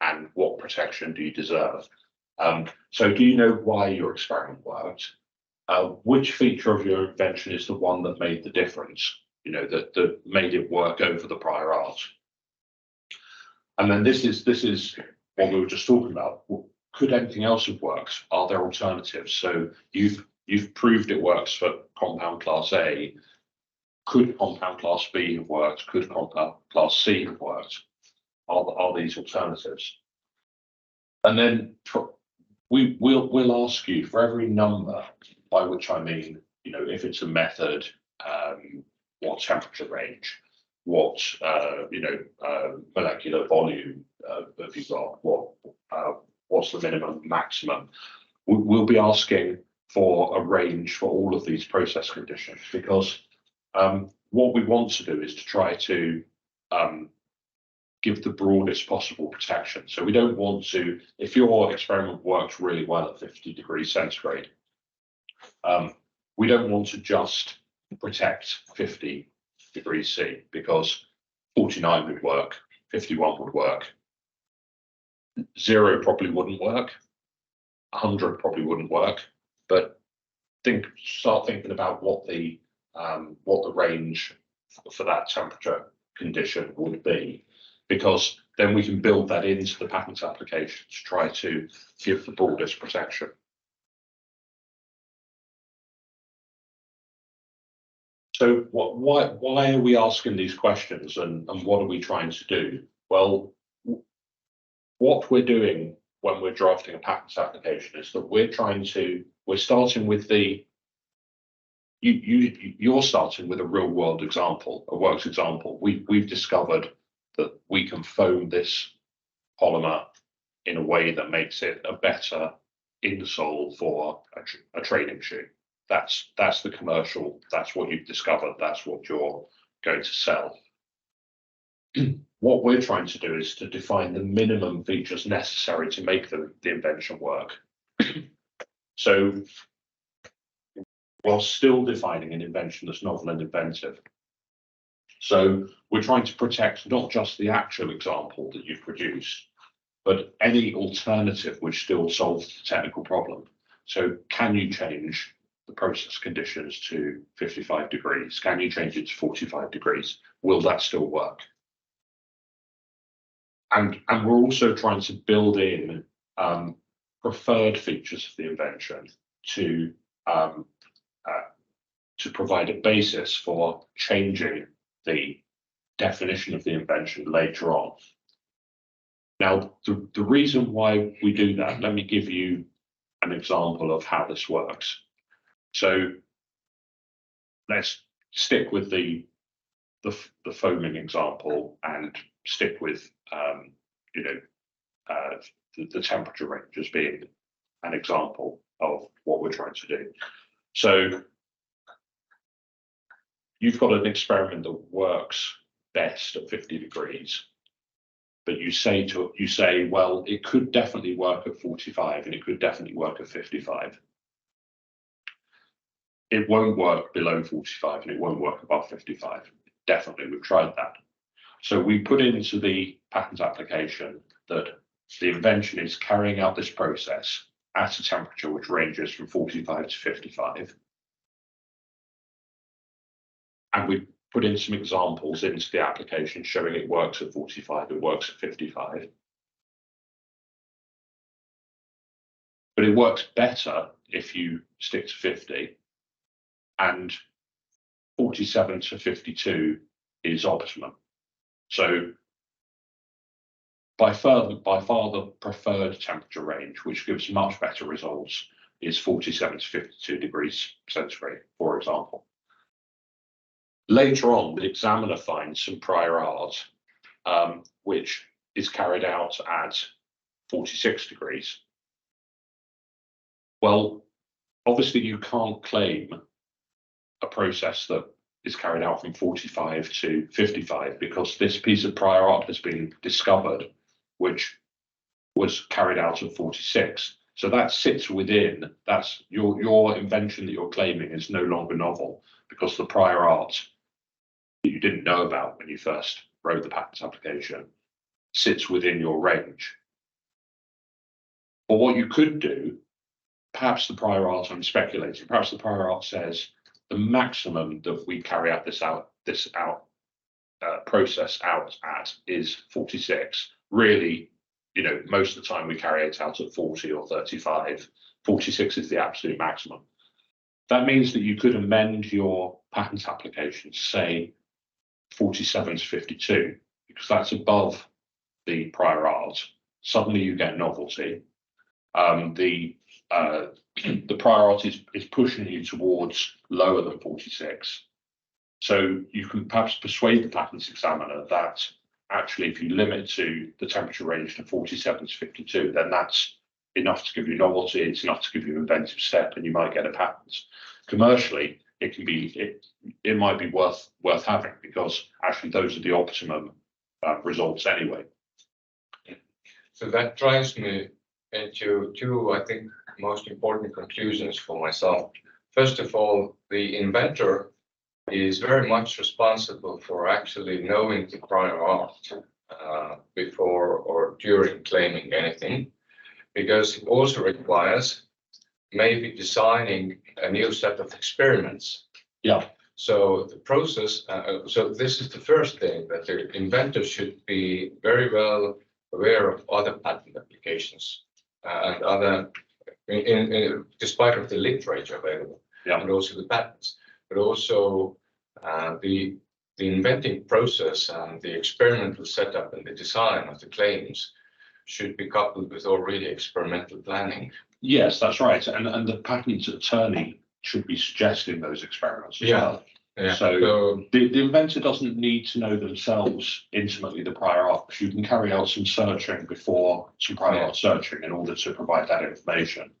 and what protection do you deserve? So do you know why your experiment worked? Which feature of your invention is the one that made the difference, that made it work over the prior art? And then this is what we were just talking about. Could anything else have worked? Are there alternatives? So you've proved it works for compound class A. Could compound class B have worked? Could compound class C have worked? Are these alternatives? And then we'll ask you for every number, by which I mean, if it's a method, what temperature range, what molecular volume have you got, what's the minimum, maximum. We'll be asking for a range for all of these process conditions, because what we want to do is to try to give the broadest possible protection. So we don't want to, if your experiment works really well at 50 degrees centigrade, we don't want to just protect 50 degrees C, because 49 would work, 51 would work, 0 probably wouldn't work, 100 probably wouldn't work. But start thinking about what the range for that temperature condition would be, because then we can build that into the patent application to try to give the broadest protection. So why are we asking these questions, and what are we trying to do? Well, what we're doing, when we're drafting a patents application is that we're starting with you're starting with a real world example, a works example. We've discovered that we can foam this polymer in a way that makes it a better insole for a training shoe. That's the commercial, that's what you've discovered, that's what you're going to sell. What we're trying to do is to define the minimum features necessary to make the invention work. So while still defining an invention that's novel and inventive. So we're trying to protect not just the actual example that you've produced, but any alternative which still solves the technical problem. So can you change the process conditions to 55 degrees? Can you change it to 45 degrees? Will that still work? And we're also trying to build in preferred features of the invention to provide a basis for changing the definition of the invention later on. Now, the reason why we do that, let me give you an example of how this works. So let's stick with the foaming example and stick with the temperature range as being an example of what we're trying to do. So you've got an experiment that works best at 50 degrees, but you say, well, it could definitely work at 45 and it could definitely work at 55. It won't work below 45 and it won't work above 55. Definitely, we've tried that. So we put into the patent application that the invention is carrying out this process at a temperature which ranges from 45 to 55. And we put in some examples into the application showing it works at 45, it works at 55. But it works better if you stick to 50, and 47 to 52 is optimum. So by far the preferred temperature range, which gives much better results, is 47 to 52 degrees centigrade, for example. Later on, the examiner finds some prior art, which is carried out at 46 degrees. Well, obviously you can't claim a process that is carried out from 45 to 55 because this piece of prior art has been discovered, which was carried out at 46. So that sits within, that's your invention that you're claiming is no longer novel because the prior art that you didn't know about when you first wrote the patent application sits within your range. Or what you could do, perhaps the prior art, I'm speculating, perhaps the prior art says the maximum that we carry out this process out at is 46. Really, most of the time we carry it out at 40 or 35. 46 is the absolute maximum. That means that you could amend your patent application to say 47 to 52, because that's above the prior art. Suddenly you get novelty. The prior art is pushing you towards lower than 46. So you can perhaps persuade the patents examiner that actually if you limit to the temperature range to 47 to 52, then that's enough to give you novelty, it's enough to give you an inventive step, and you might get a patent. Commercially, it might be worth having because actually those are the optimum results anyway. So that drives me into two, I think, most important conclusions for myself. First of all, the inventor is very much responsible for actually knowing the prior art before or during claiming anything, because it also requires maybe designing a new set of experiments. Yeah. So the process, so this is the first thing, that the inventor should be very well aware of other patent applications and other, despite of the literature available, yeah, and also the patents, but also the inventing process and the experimental setup and the design of the claims should be coupled with already experimental planning. Yes, that's right. And the patent attorney should be suggesting those experiments as Yeah. well. Yeah. So the inventor doesn't need to know themselves intimately the prior art, because you can carry out some searching before some prior art searching in order to provide that information.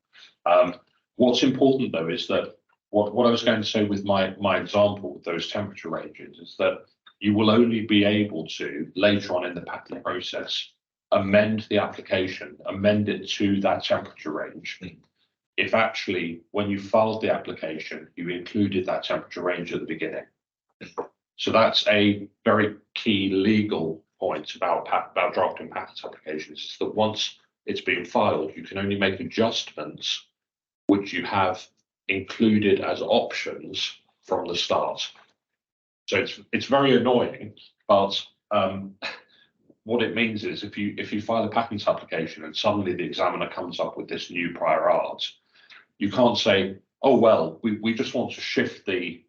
What's important though is that what I was going to say with my example with those temperature ranges is that you will only be able to later on in the patent process amend the application, amend it to that temperature range. If actually, when you filed the application, you included that temperature range at the beginning. So that's a very key legal point about drafting patent applications, is that once it's been filed, you can only make adjustments which you have included as options from the start. So it's very annoying, but what it means is if you file a patent application and suddenly the examiner comes up with this new prior art, you can't say, oh well, we just want to shift we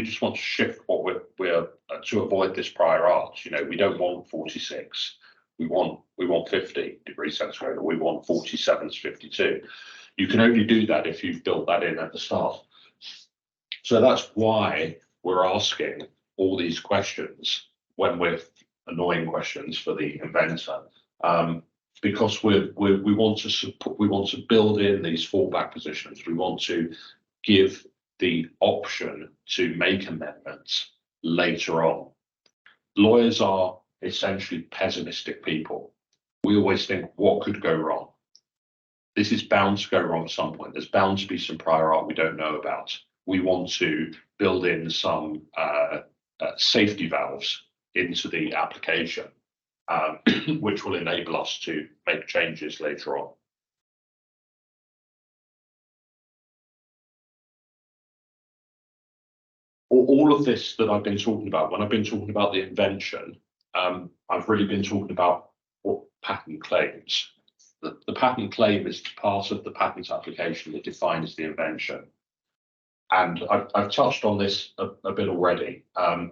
just want to shift what we're to avoid this prior art. You know, we don't want 46, we want 50 degrees centigrade, or we want 47 to 52. You can only do that if you've built that in at the start. So that's why we're asking all these questions when we're annoying questions for the inventor, because we want to build in these fallback positions. We want to give the option to make amendments later on. Lawyers are essentially pessimistic people. We always think, what could go wrong? This is bound to go wrong at some point. There's bound to be some prior art we don't know about. We want to build in some safety valves into the application, which will enable us to make changes later on. All of this that I've been talking about, when I've been talking about the invention, I've really been talking about what patent claims. The patent claim is part of the patent application that defines the invention. And I've touched on this a bit already. A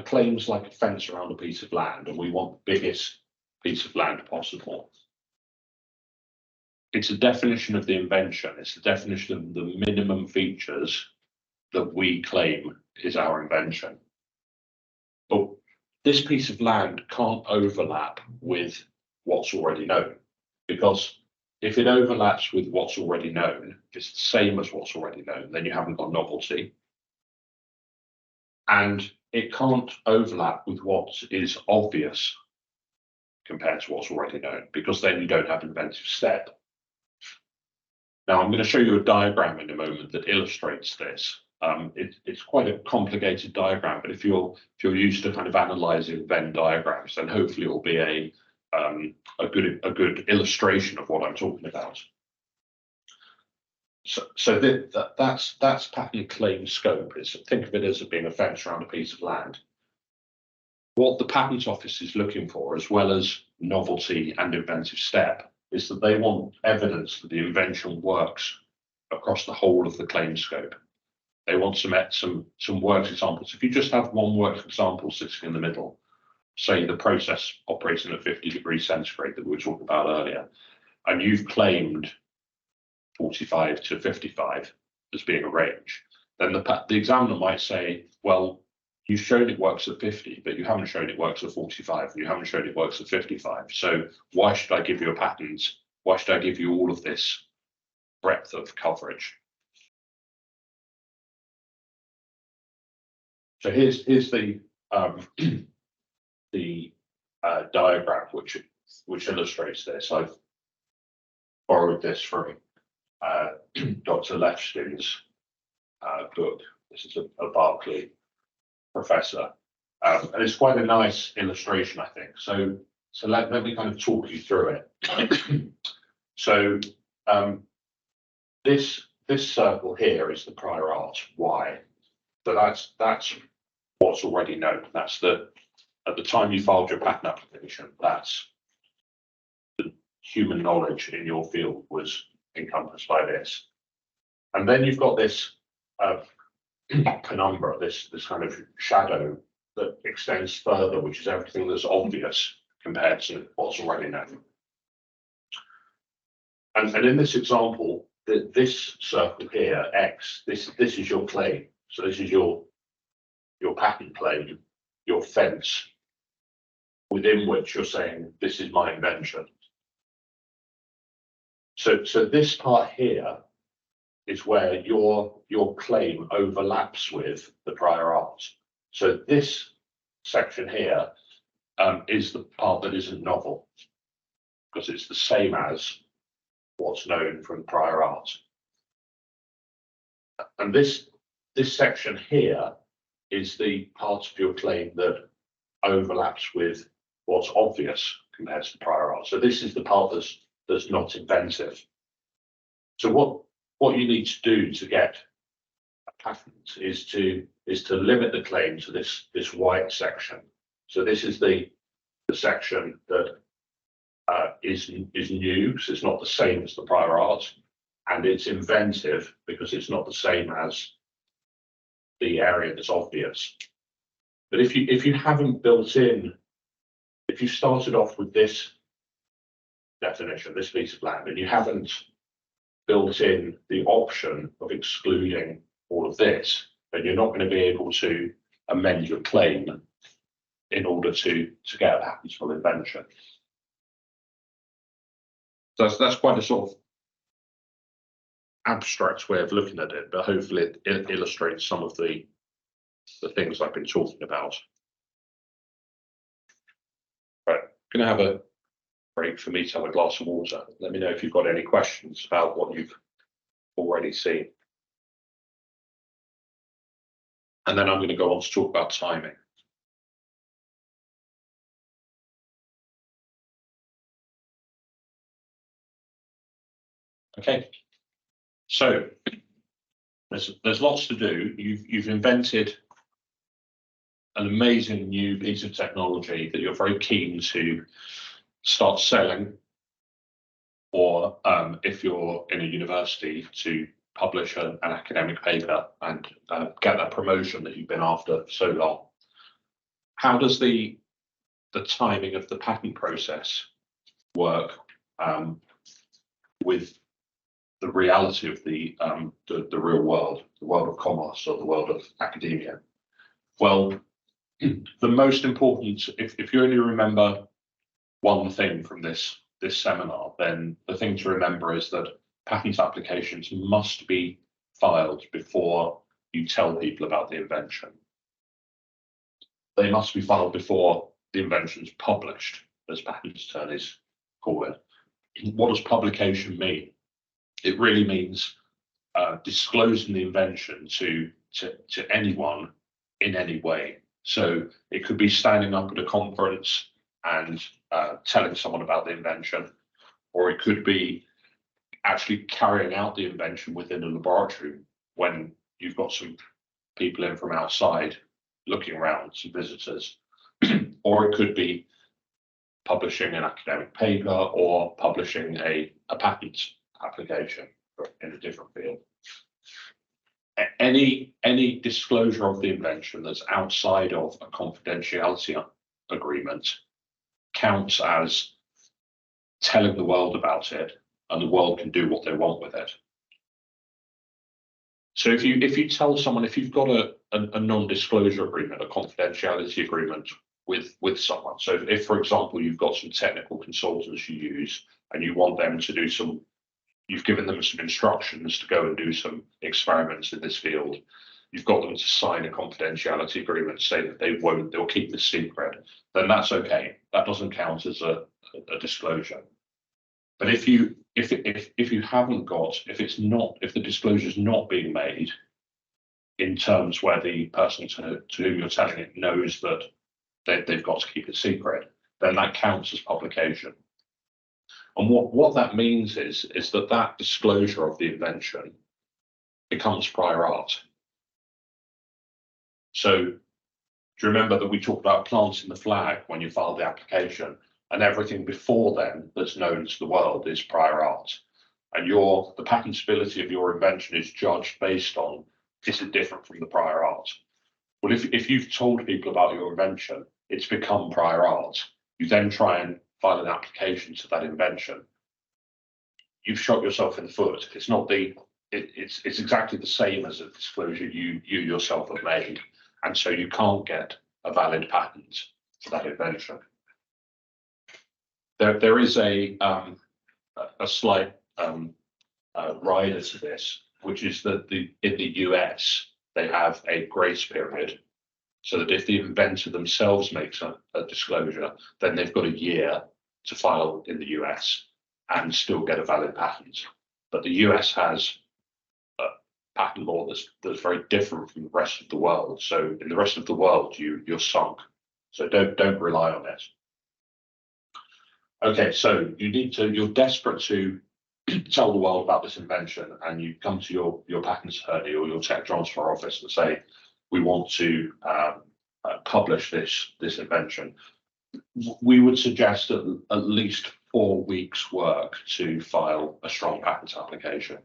claim's like a fence around a piece of land, and we want the biggest piece of land possible. It's a definition of the invention. It's the definition of the minimum features that we claim is our invention. But this piece of land can't overlap with what's already known, because if it overlaps with what's already known, it's the same as what's already known, then you haven't got novelty. And it can't overlap with what is obvious compared to what's already known, because then you don't have an inventive step. Now, I'm going to show you a diagram in a moment that illustrates this. It's quite a complicated diagram, but if you're used to kind of analysing Venn diagrams, then hopefully it will be a good illustration of what I'm talking about. So that's patent claim scope. Think of it as being a fence around a piece of land. What the Patent Office is looking for, as well as novelty and inventive step, is that they want evidence that the invention works across the whole of the claim scope. They want some work examples. If you just have one work example sitting in the middle, say the process operating at 50 degrees centigrade that we were talking about earlier, and you've claimed 45 to 55 as being a range, then the examiner might say, well, you've shown it works at 50, but you haven't shown it works at 45, and you haven't shown it works at 55. So why should I give you a patent? Why should I give you all of this breadth of coverage? So here's the diagram which illustrates this. I've borrowed this from Dr. Lefston's book. This is a Berkeley professor, and it's quite a nice illustration, I think. So let me kind of talk you through it. So this circle here is the prior art Y. So that's what's already known. That's at the time you filed your patent application, that's the human knowledge in your field was encompassed by this. And then you've got this penumbra, this kind of shadow that extends further, which is everything that's obvious compared to what's already known. And in this example, this circle here, X, this is your claim. So this is your patent claim, your fence, within which you're saying, this is my invention. So this part here is where your claim overlaps with the prior art. So this section here is the part that isn't novel, because it's the same as what's known from prior art. And this section here is the part of your claim that overlaps with what's obvious compared to the prior art. So this is the part that's not inventive. So what you need to do to get a patent is to limit the claim to this white section. So this is the section that is new, so it's not the same as the prior art, and it's inventive because it's not the same as the area that's obvious. But if you haven't built in, if you started off with this definition, this piece of land, and you haven't built in the option of excluding all of this, then you're not going to be able to amend your claim in order to get a patentable invention. So that's quite a sort of abstract way of looking at it, but hopefully it illustrates some of the things I've been talking about. Right, going to have a break for me to have a glass of water. Let me know if you've got any questions about what you've already seen. And then I'm going to go on to talk about timing. Okay, so there's lots to do. You've invented an amazing new piece of technology that you're very keen to start selling, or if you're in a university, to publish an academic paper and get that promotion that you've been after so long. How does the timing of the patent process work with the reality of the real world, the world of commerce or the world of academia? Well, the most important, if you only remember one thing from this seminar, then the thing to remember is that patent applications must be filed before you tell people about the invention. They must be filed before the invention is published, as patent attorneys call it. What does publication mean? It really means disclosing the invention to anyone in any way. So it could be standing up at a conference and telling someone about the invention, or it could be actually carrying out the invention within a laboratory when you've got some people in from outside looking around, some visitors, or it could be publishing an academic paper or publishing a patent application in a different field. Any disclosure of the invention that's outside of a confidentiality agreement counts as telling the world about it, and the world can do what they want with it. So if you tell someone, if you've got a non-disclosure agreement, a confidentiality agreement with someone, so if for example you've got some technical consultants you use and you want them to do some, you've given them some instructions to go and do some experiments in this field, you've got them to sign a confidentiality agreement, say that they'll keep this secret, then that's okay. That doesn't count as a disclosure. But if you haven't got, if the disclosure is not being made in terms where the person to whom you're telling it knows that they've got to keep it secret, then that counts as publication. And what that means is that disclosure of the invention becomes prior art. So do you remember that we talked about planting the flag when you filed the application, and everything before then that's known to the world is prior art, and the patentability of your invention is judged based on, is it different from the prior art? Well, if you've told people about your invention, it's become prior art, You then try and file an application to that invention. You've shot yourself in the foot. It's not it's exactly the same as a disclosure you yourself have made, and so you can't get a valid patent for that invention. There is a slight rider to this, which is that in the US they have a grace period, so that if the inventor themselves makes a disclosure, then they've got a year to file in the US and still get a valid patent. But the US has a patent law that's very different from the rest of the world. So in the rest of the world, you're sunk. So don't rely on it. Okay, so you're desperate to tell the world about this invention, and you come to your patent attorney or your tech transfer office and say, we want to publish this invention. We would suggest at least 4 weeks work to file a strong patent application.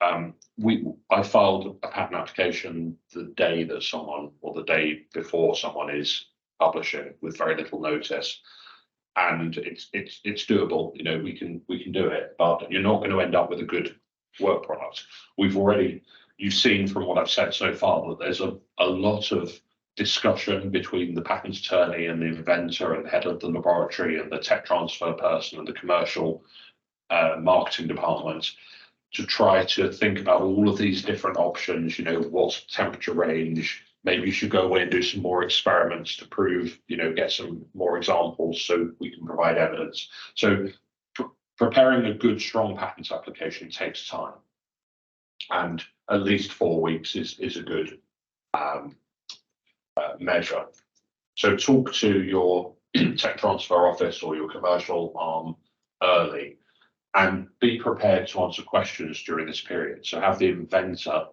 I filed a patent application the day that someone, or the day before someone is publishing, with very little notice. And it's doable. You know, we can do it, but you're not going to end up with a good work product. You've seen from what I've said so far that there's a lot of discussion between the patent attorney and the inventor and the head of the laboratory and the tech transfer person and the commercial marketing department to try to think about all of these different options. You know, what's the temperature range? Maybe you should go away and do some more experiments to prove, you know, get some more examples so we can provide evidence. So preparing a good, strong patent application takes time. And at least 4 weeks is a good measure. So talk to your tech transfer office or your commercial arm early, and be prepared to answer questions during this period. So have the inventor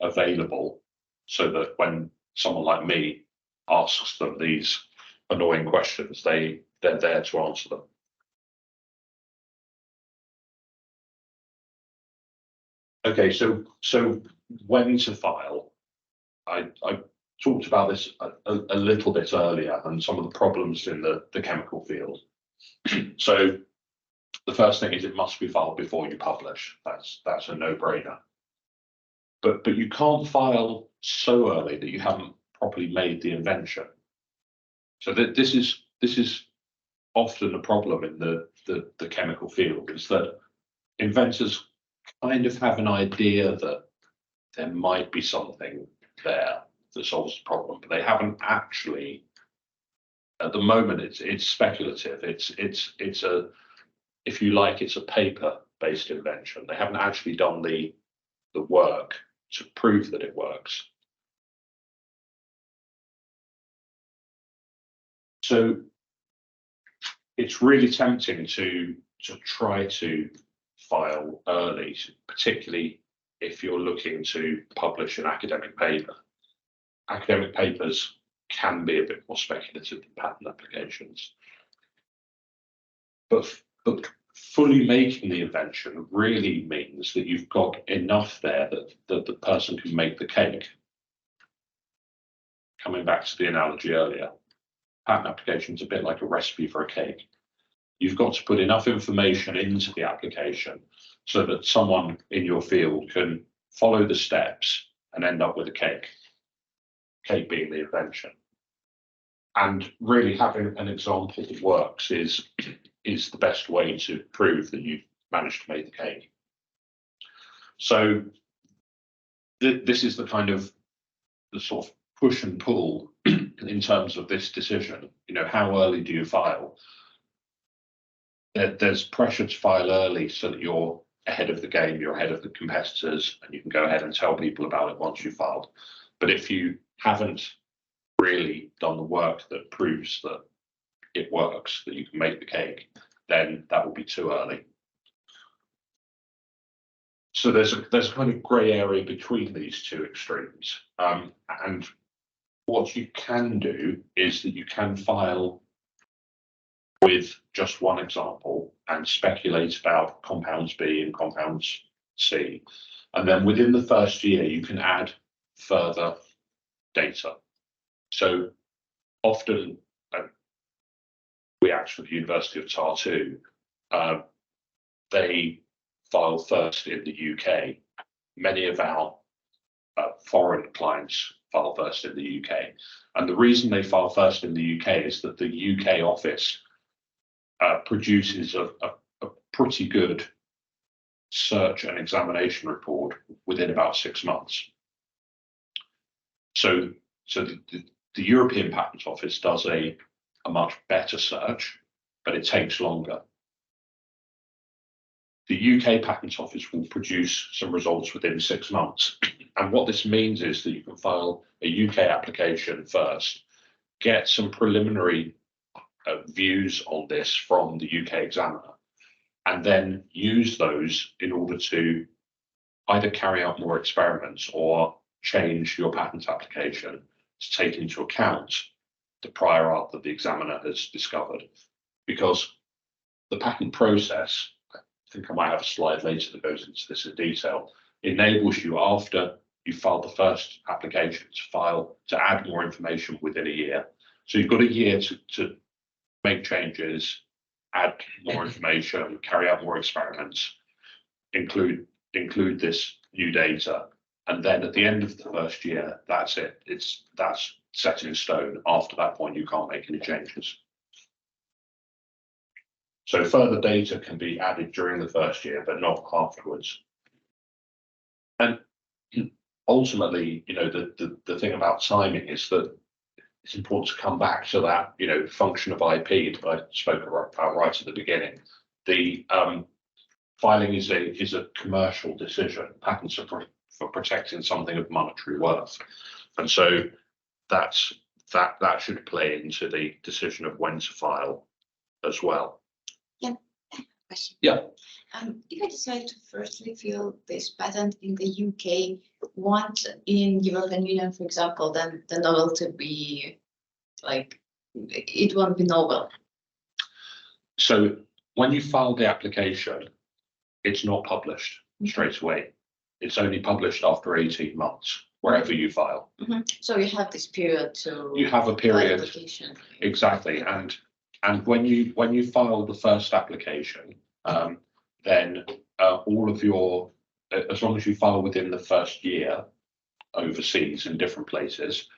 available so that when someone like me asks them these annoying questions, they're there to answer them. Okay, so when to file? I talked about this a little bit earlier and some of the problems in the chemical field. So the first thing is it must be filed before you publish. That's a no-brainer. But you can't file so early that you haven't properly made the invention. So this is often a problem in the chemical field, is that inventors kind of have an idea that there might be something there that solves the problem, but they haven't actually. At the moment, it's speculative. It's a, if you like, it's a paper-based invention. They haven't actually done the work to prove that it works. So it's really tempting to try to file early, particularly if you're looking to publish an academic paper. Academic papers can be a bit more speculative than patent applications. But fully making the invention really means that you've got enough there that the person can make the cake. Coming back to the analogy earlier, patent application is a bit like a recipe for a cake. You've got to put enough information into the application so that someone in your field can follow the steps and end up with a cake. Cake being the invention. And really having an example that works is the best way to prove that you've managed to make the cake. So this is the sort of push and pull in terms of this decision. You know, how early do you file? There's pressure to file early so that you're ahead of the game, you're ahead of the competitors, and you can go ahead and tell people about it once you've filed. But if you haven't really done the work that proves that it works, that you can make the cake, then that will be too early. So there's a kind of grey area between these two extremes. And what you can do is that you can file with just one example and speculate about compounds B and compounds C. And then within the first year, you can add further data. So often we act for the University of Tartu, they file first in the UK. Many of our foreign clients file first in the UK. And the reason they file first in the UK is that the UK office produces a pretty good search and examination report within about 6 months. So the European Patent Office does a much better search, but it takes longer. The UK Patent Office will produce some results within 6 months. And what this means is that you can file a UK application first, get some preliminary views on this from the UK examiner, and then use those in order to either carry out more experiments or change your patent application to take into account the prior art that the examiner has discovered. Because the patent process, I think I might have a slide later that goes into this in detail, enables you, after you file the first application, to add more information within a year. So you've got a year to make changes, add more information, carry out more experiments, include this new data, and then at the end of the first year, that's it. That's set in stone. After that point, you can't make any changes. So further data can be added during the first year, but not afterwards. And ultimately, the thing about timing is that it's important to come back to that, function of IP that I spoke about right at the beginning. The filing is a commercial decision. Patents are for protecting something of monetary worth, and so that should play into the decision of when to file as well. Yeah. Question. Yeah. If I decide to firstly file this patent in the UK, want in European Union, for example, then the novelty be like it won't be novel. So when you file the application, it's not published straight away. It's only published after 18 months, wherever you file. So you have this period to. You have a period. Exactly, and when you file the first application, then all of your, as long as you file within the first year overseas in different places,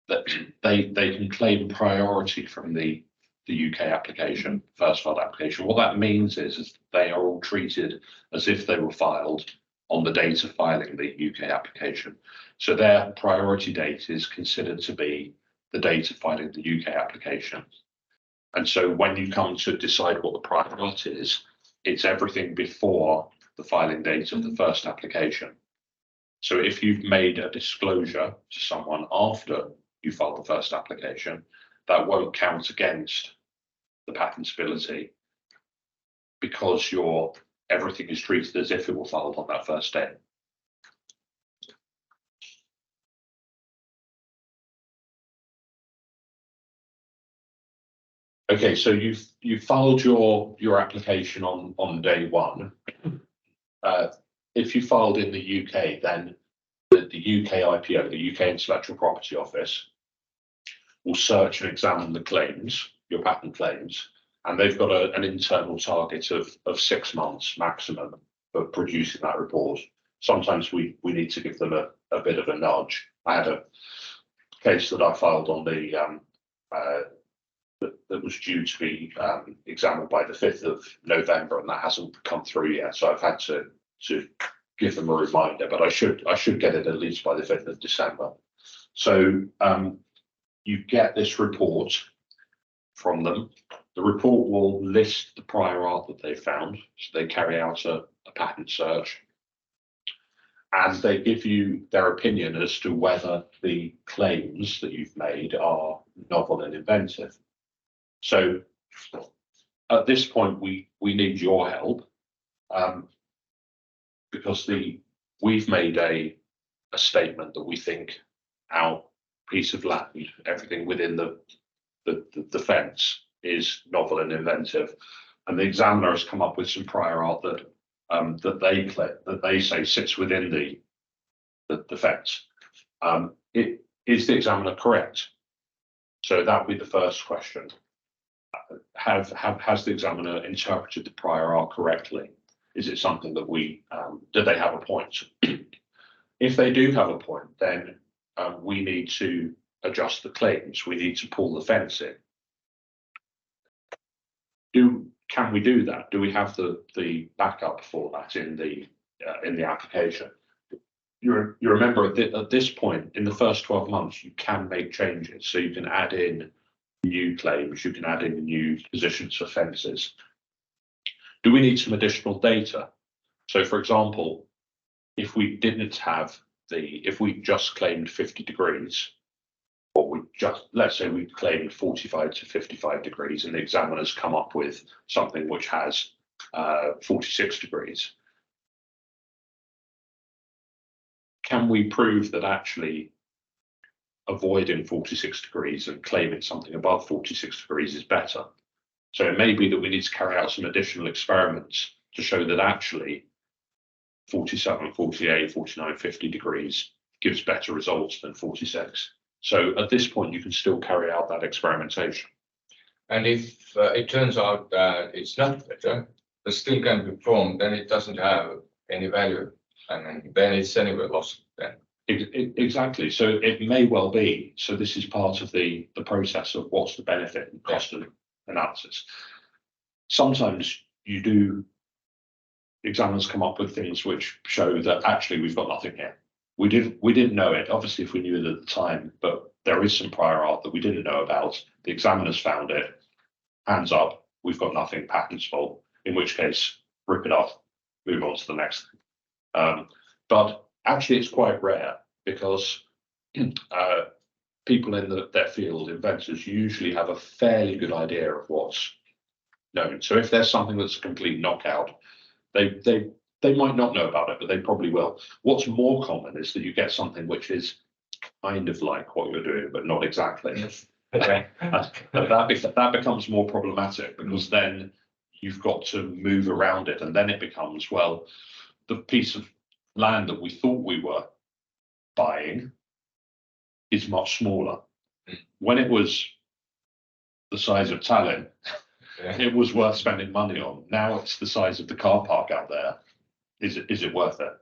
that they can claim priority from the UK application, first filed application. What that means is they are all treated as if they were filed on the date of filing the UK application. So their priority date is considered to be the date of filing the UK application. And so when you come to decide what the prior art is, it's everything before the filing date of the first application. So if you've made a disclosure to someone after you filed the first application, that won't count against the patentability, because everything is treated as if it were filed on that first day. Okay, so you've filed your application on day one. If you filed in the UK, then the UK IPO, the UK Intellectual Property Office, will search and examine the claims, your patent claims, and they've got an internal target of 6 months maximum for producing that report. Sometimes we need to give them a bit of a nudge. I had a case that I filed on that was due to be examined by the 5th of November, and that hasn't come through yet. So I've had to give them a reminder, but I should get it at least by the 5th of December. So you get this report from them. The report will list the prior art that they found. So they carry out a patent search, and they give you their opinion as to whether the claims that you've made are novel and inventive. So at this point, we need your help, because we've made a statement that we think our piece of land, everything within the fence, is novel and inventive, and the examiner has come up with some prior art that they say sits within the fence. Is the examiner correct? So that would be the first question. has the examiner interpreted the prior art correctly? Is it something that do they have a point? If they do have a point, then we need to adjust the claims. We need to pull the fence in. Can we do that? Do we have the backup for that in the application? You remember at this point, in the first 12 months, you can make changes. So you can add in new claims, you can add in new positions for fences. Do we need some additional data? So for example, if we just claimed 50 degrees, or let's say we claimed 45 to 55 degrees and the examiner's come up with something which has 46 degrees. Can we prove that actually avoiding 46 degrees and claiming something above 46 degrees is better? So it may be that we need to carry out some additional experiments to show that actually 47, 48, 49, 50 degrees gives better results than 46. So at this point, you can still carry out that experimentation. And if it turns out that it's not better, but still can be performed, then it doesn't have any value. And then it's anyway lost then. Exactly. So it may well be. So this is part of the process of what's the benefit and cost of analysis. Sometimes examiners come up with things which show that actually we've got nothing here. We didn't know it. Obviously, if we knew it at the time, but there is some prior art that we didn't know about. The examiners found it. Hands up, we've got nothing patentable. In which case, rip it off, move on to the next thing. But actually, it's quite rare because people in their field, inventors, usually have a fairly good idea of what's known. So if there's something that's a complete knockout, they might not know about it, but they probably will. What's more common is that you get something which is kind of like what you're doing, but not exactly. Okay. That becomes more problematic because then you've got to move around it, and then it becomes, well, the piece of land that we thought we were buying is much smaller. When it was the size of Tallinn, it was worth spending money on. Now it's the size of the car park out there. Is it worth it?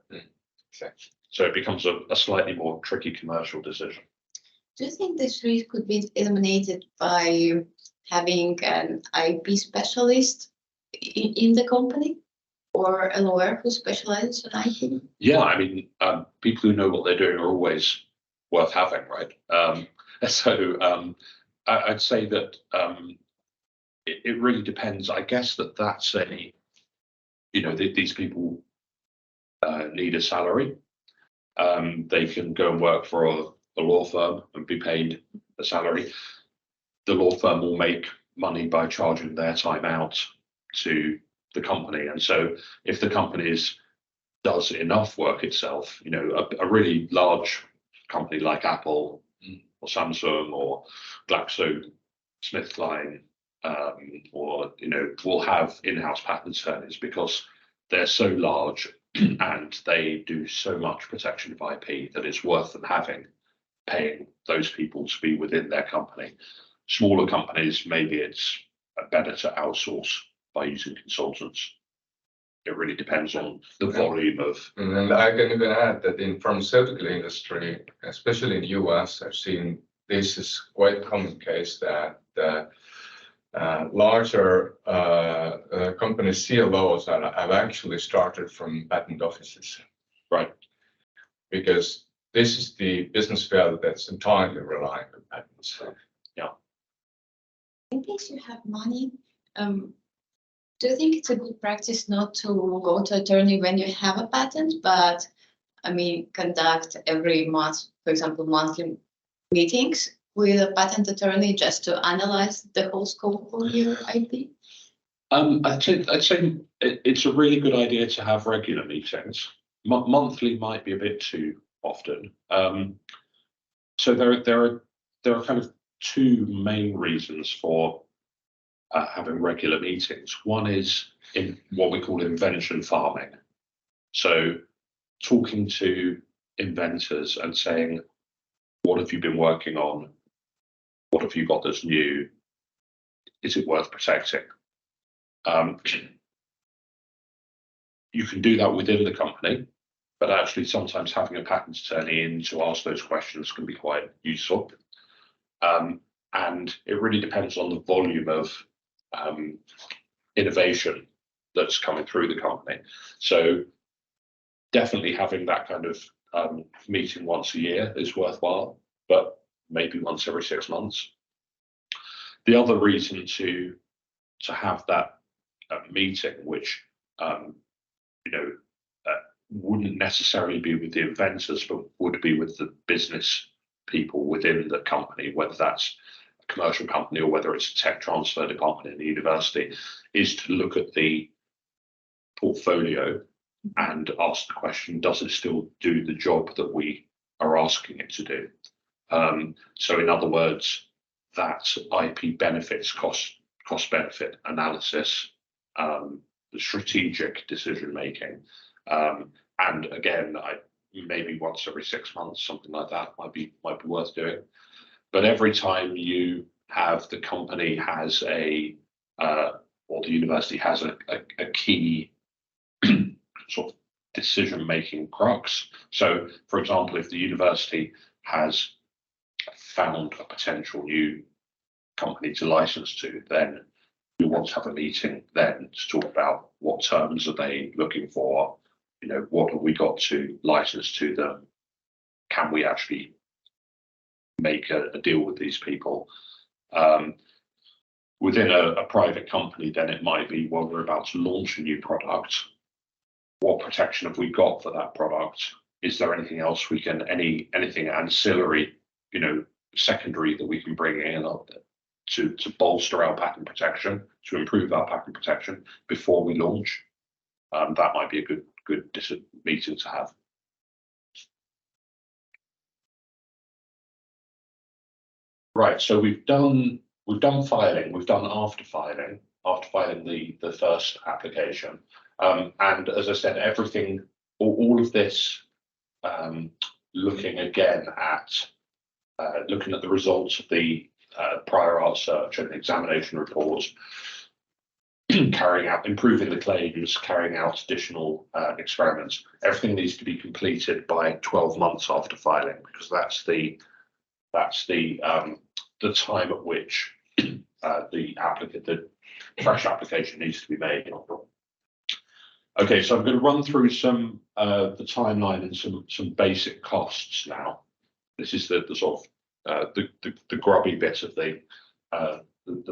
Exactly. So it becomes a slightly more tricky commercial decision. Do you think this risk could be eliminated by having an IP specialist in the company or a lawyer who specializes in IP? Yeah, I mean, people who know what they're doing are always worth having, right? I'd say that it really depends. I guess that's these people need a salary. They can go and work for a law firm and be paid a salary. The law firm will make money by charging their time out to the company. And so if the company does enough work itself, a really large company like Apple or Samsung or GlaxoSmithKline will have in-house patent attorneys because they're so large and they do so much protection of IP that it's worth them paying those people to be within their company. Smaller companies, maybe it's better to outsource by using consultants. It really depends on the volume of. And I can even add that in pharmaceutical industry, especially in US, I've seen this is quite common case that larger company CLOs have actually started from patent offices. Right. Because this is the business field that's entirely relying on patents. Yeah. In case you have money, do you think it's a good practice not to go to attorney when you have a patent, but conduct every month, for example, monthly meetings with a patent attorney just to analyze the whole scope of your IP? I'd say it's a really good idea to have regular meetings. Monthly might be a bit too often. So there are kind of two main reasons for having regular meetings. One is in what we call invention farming. So talking to inventors and saying, what have you been working on? What have you got that's new? is it worth protecting? You can do that within the company, but actually sometimes having a patent attorney in to ask those questions can be quite useful. And it really depends on the volume of innovation that's coming through the company. So definitely having that kind of meeting once a year is worthwhile, but maybe once every 6 months. The other reason to have that meeting, which wouldn't necessarily be with the inventors, but would be with the business people within the company, whether that's a commercial company or whether it's a tech transfer department in the university, is to look at the portfolio and ask the question, does it still do the job that we are asking it to do? So in other words, that IP benefits cost benefit analysis, the strategic decision making, and again, maybe once every 6 months, something like that might be worth doing. But every time you have the company has or the university has a key sort of decision making crux. So, for example, if the university has found a potential new company to license to, then we want to have a meeting then to talk about what terms are they looking for, what have we got to license to them, can we actually make a deal with these people. Within a private company, then it might be, well, we're about to launch a new product. What protection have we got for that product? Is there anything else we can, anything ancillary, secondary that we can bring in to bolster our patent protection, to improve our patent protection before we launch? That might be a good meeting to have. Right, so we've done filing, we've done after filing the first application. And as I said, everything, all of this, looking again at looking at the results of the prior art search and examination reports, improving the claims, carrying out additional experiments. Everything needs to be completed by 12 months after filing, because that's the time at which the fresh application needs to be made. Okay, so I'm going to run through some the timeline and some basic costs now. This is the sort of the grubby bit of the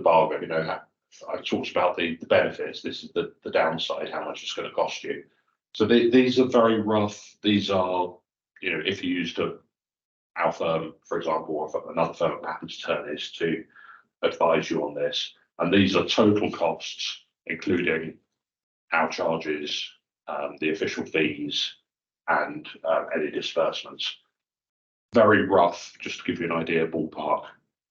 bargain. I talked about the benefits. This is the downside, how much it's going to cost you. So these are very rough. These are, if you used our firm, for example, or another firm of patent attorneys to advise you on this, and these are total costs, including our charges, the official fees, and any disbursements. Very rough, just to give you an idea, ballpark.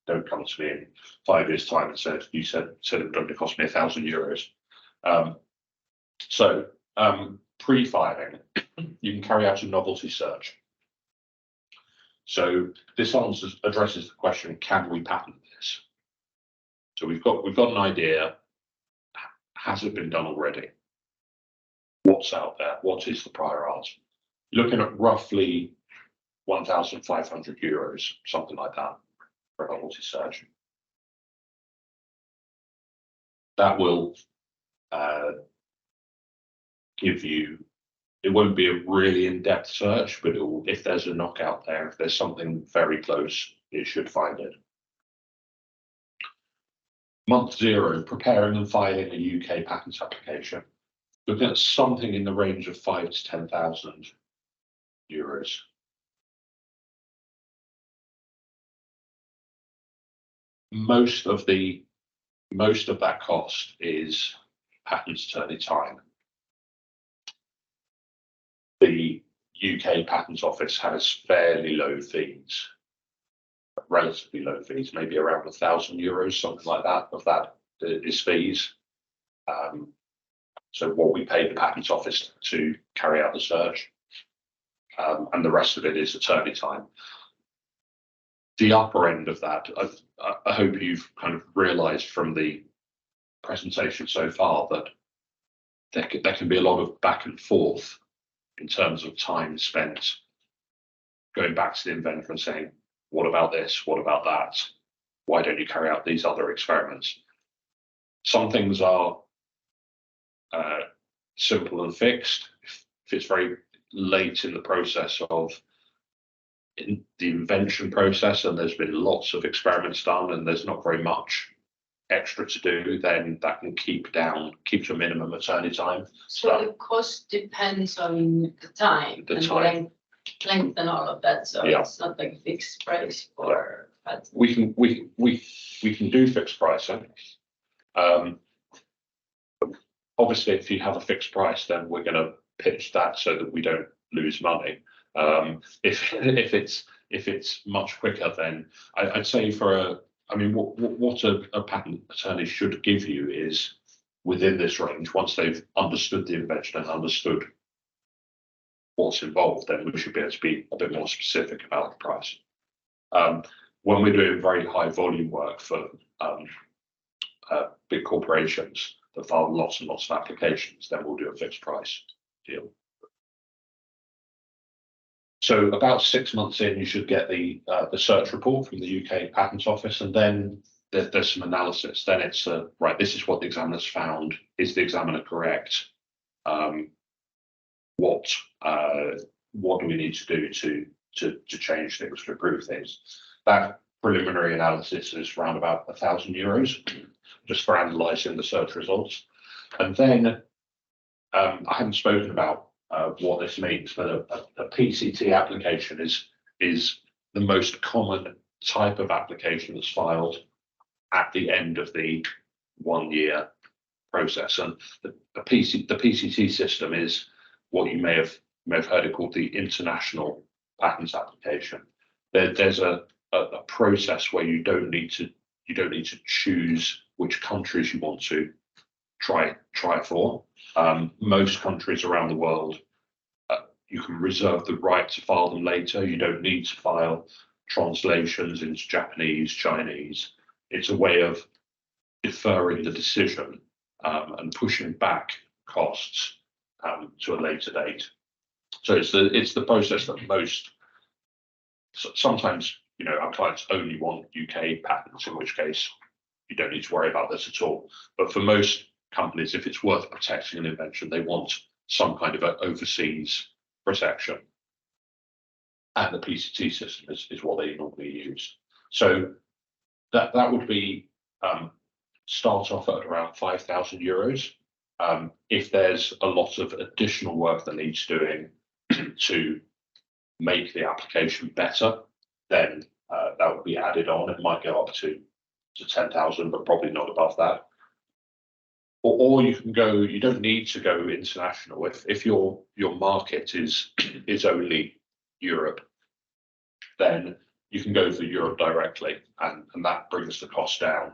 Don't come to me in 5 years' time and said it was going to cost me €1,000. So pre-filing, you can carry out a novelty search. So this addresses the question: can we patent this? So we've got an idea. Has it been done already? What's out there? What is the prior art? Looking at roughly €1,500, something like that, for a novelty search. That will give you, it won't be a really in-depth search, but if there's a knockout there, if there's something very close, it should find it. Month 0, preparing and filing a UK patent application. Looking at something in the range of €5,000 to €10,000. Most of that cost is patent attorney time. The UK Patent Office has fairly low fees, relatively low fees, maybe around €1,000, something like that. Of that is fees. So what we pay the Patent Office to carry out the search, and the rest of it is attorney time. the upper end of that, I hope you've kind of realised from the presentation so far that there can be a lot of back and forth in terms of time spent going back to the inventor and saying, what about this? What about that? Why don't you carry out these other experiments? Some things are simple and fixed. If it's very late in the process of the invention process and there's been lots of experiments done and there's not very much extra to do, then that can keep to a minimum attorney time. So the cost depends on the time The and time. length and all of that, so Yeah. it's not like a fixed price for patent. We can do fixed pricing. Obviously, if you have a fixed price, then we're going to pitch that so that we don't lose money. If it's much quicker, then I'd say what a patent attorney should give you is within this range. Once they've understood the invention and understood what's involved, then we should be able to be a bit more specific about the price. When we're doing very high volume work for big corporations that file lots and lots of applications, then we'll do a fixed price deal. So about 6 months in, you should get the search report from the UK Patent Office, and then there's some analysis. Then it's right. This is what the examiner's found. Is the examiner correct? What do we need to do to change things, to improve things? That preliminary analysis is around about €1,000 just for analysing the search results. And then I haven't spoken about what this means, but a PCT application is the most common type of application that's filed at the end of the 1 year process. And the PCT system is what you may have heard it called the international patents application. There's a process where you don't need to choose which countries you want to try for. Most countries around the world, you can reserve the right to file them later. You don't need to file translations into Japanese, Chinese. It's a way of deferring the decision and pushing back costs to a later date. So it's the process that most, sometimes, our clients only want UK patents, in which case you don't need to worry about this at all. But for most companies, if it's worth protecting an invention, they want some kind of overseas protection. And the PCT system is what they normally use. So that would be start off at around €5,000. If there's a lot of additional work that needs doing to make the application better, then that would be added on. It might go up to 10,000, but probably not above that. Or you can go, you don't need to go international. If your market is only Europe, then you can go for Europe directly, and that brings the cost down,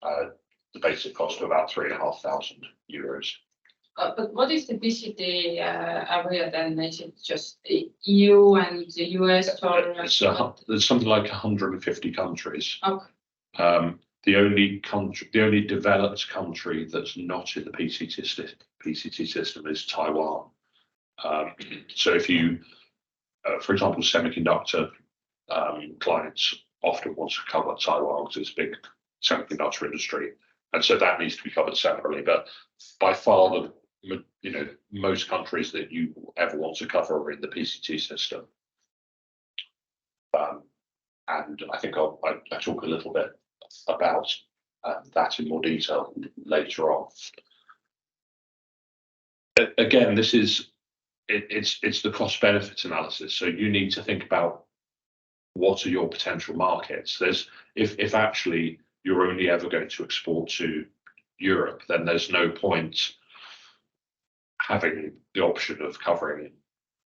the basic cost to about €3,500. But what is the PCT area then? Is it just the EU and the US, or? There's something like 150 countries. Okay. The only developed country that's not in the PCT system is Taiwan. So if you, for example, semiconductor clients often want to cover Taiwan because it's a big semiconductor industry, and so that needs to be covered separately. But by far, most countries that you ever want to cover are in the PCT system. And I think I'll talk a little bit about that in more detail later on. Again, it's the cost benefit analysis. So you need to think about what are your potential markets. If actually you're only ever going to export to Europe, then there's no point having the option of covering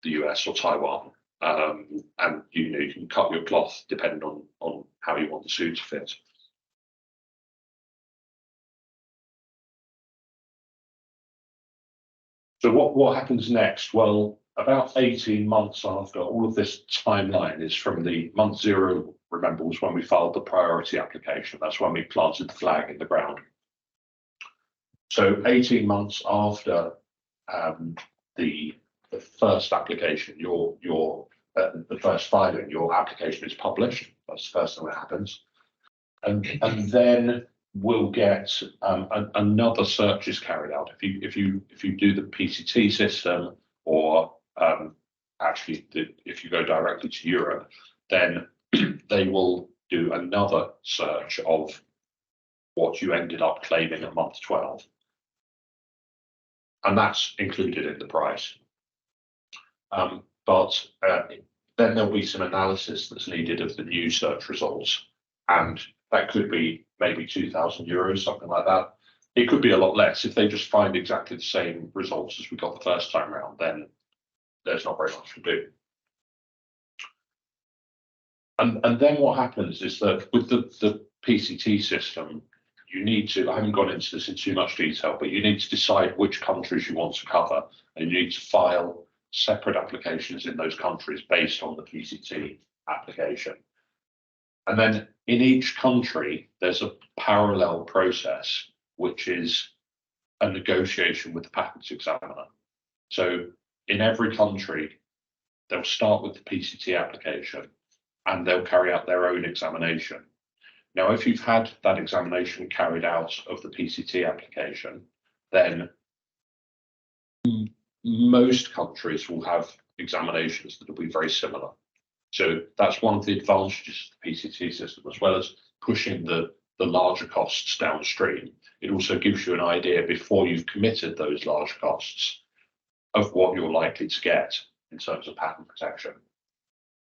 the US or Taiwan. And you can cut your cloth depending on how you want the suit to fit. So what happens next? Well, about 18 months after all of this timeline is from the month 0 remember, was when we filed the priority application. That's when we planted the flag in the ground. So 18 months after the first application, the first filing, your application is published. That's the first thing that happens. And then we'll get another search is carried out. If you do the PCT system, or actually if you go directly to Europe, then they will do another search of what you ended up claiming at month 12. And that's included in the price. But then there'll be some analysis that's needed of the new search results. And that could be maybe €2,000, something like that. It could be a lot less. If they just find exactly the same results as we got the first time around, then there's not very much to do. And then what happens is that with the PCT system, you need to, I haven't gone into this in too much detail, but you need to decide which countries you want to cover, and you need to file separate applications in those countries based on the PCT application. And then in each country, there's a parallel process, which is a negotiation with the patents examiner. So in every country, they'll start with the PCT application and they'll carry out their own examination. Now, if you've had that examination carried out of the PCT application, then most countries will have examinations that will be very similar. So that's one of the advantages of the PCT system, as well as pushing the larger costs downstream. It also gives you an idea before you've committed those large costs of what you're likely to get in terms of patent protection.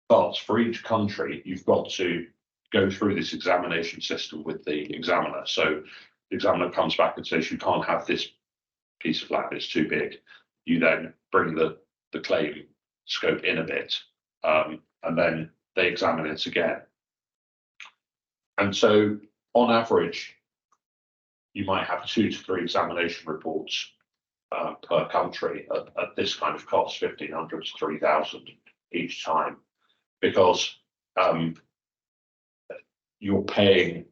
But for each country, you've got to go through this examination system with the examiner. So the examiner comes back and says, you can't have this piece of land, it's too big. You then bring the claim scope in a bit, and then they examine it again. And so on average, you might have 2 to 3 examination reports per country at this kind of cost, 1,500 to 3,000 each time, because you're paying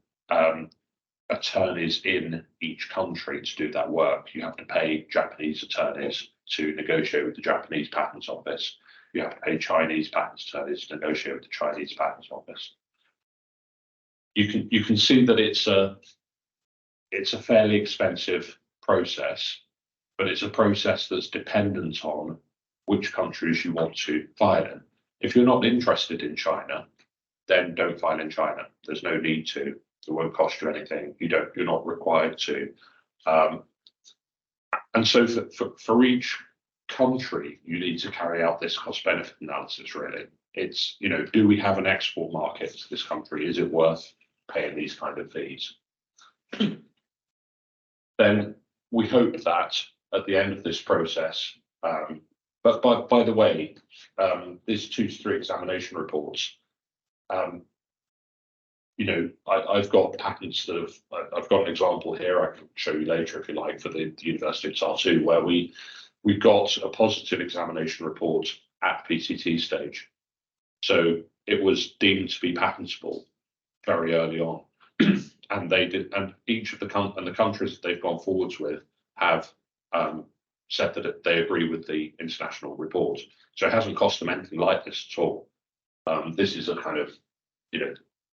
attorneys in each country to do that work. You have to pay Japanese attorneys to negotiate with the Japanese Patents Office. You have to pay Chinese patent attorneys to negotiate with the Chinese Patents Office. You can see that it's a fairly expensive process, but it's a process that's dependent on which countries you want to file in. If you're not interested in China, then don't file in China. There's no need to. It won't cost you anything. You're not required to. And so for each country, you need to carry out this cost-benefit analysis, really. It's, do we have an export market to this country? Is it worth paying these kind of fees? Then we hope that at the end of this process, but by the way, these 2 to 3 examination reports, I've got patents that I've got an example here. I can show you later if you like, for the University of Tartu, where we got a positive examination report at PCT stage. So it was deemed to be patentable very early on. And they did, and each of the countries that they've gone forwards with have said that they agree with the international report. So it hasn't cost them anything like this at all. This is a kind of,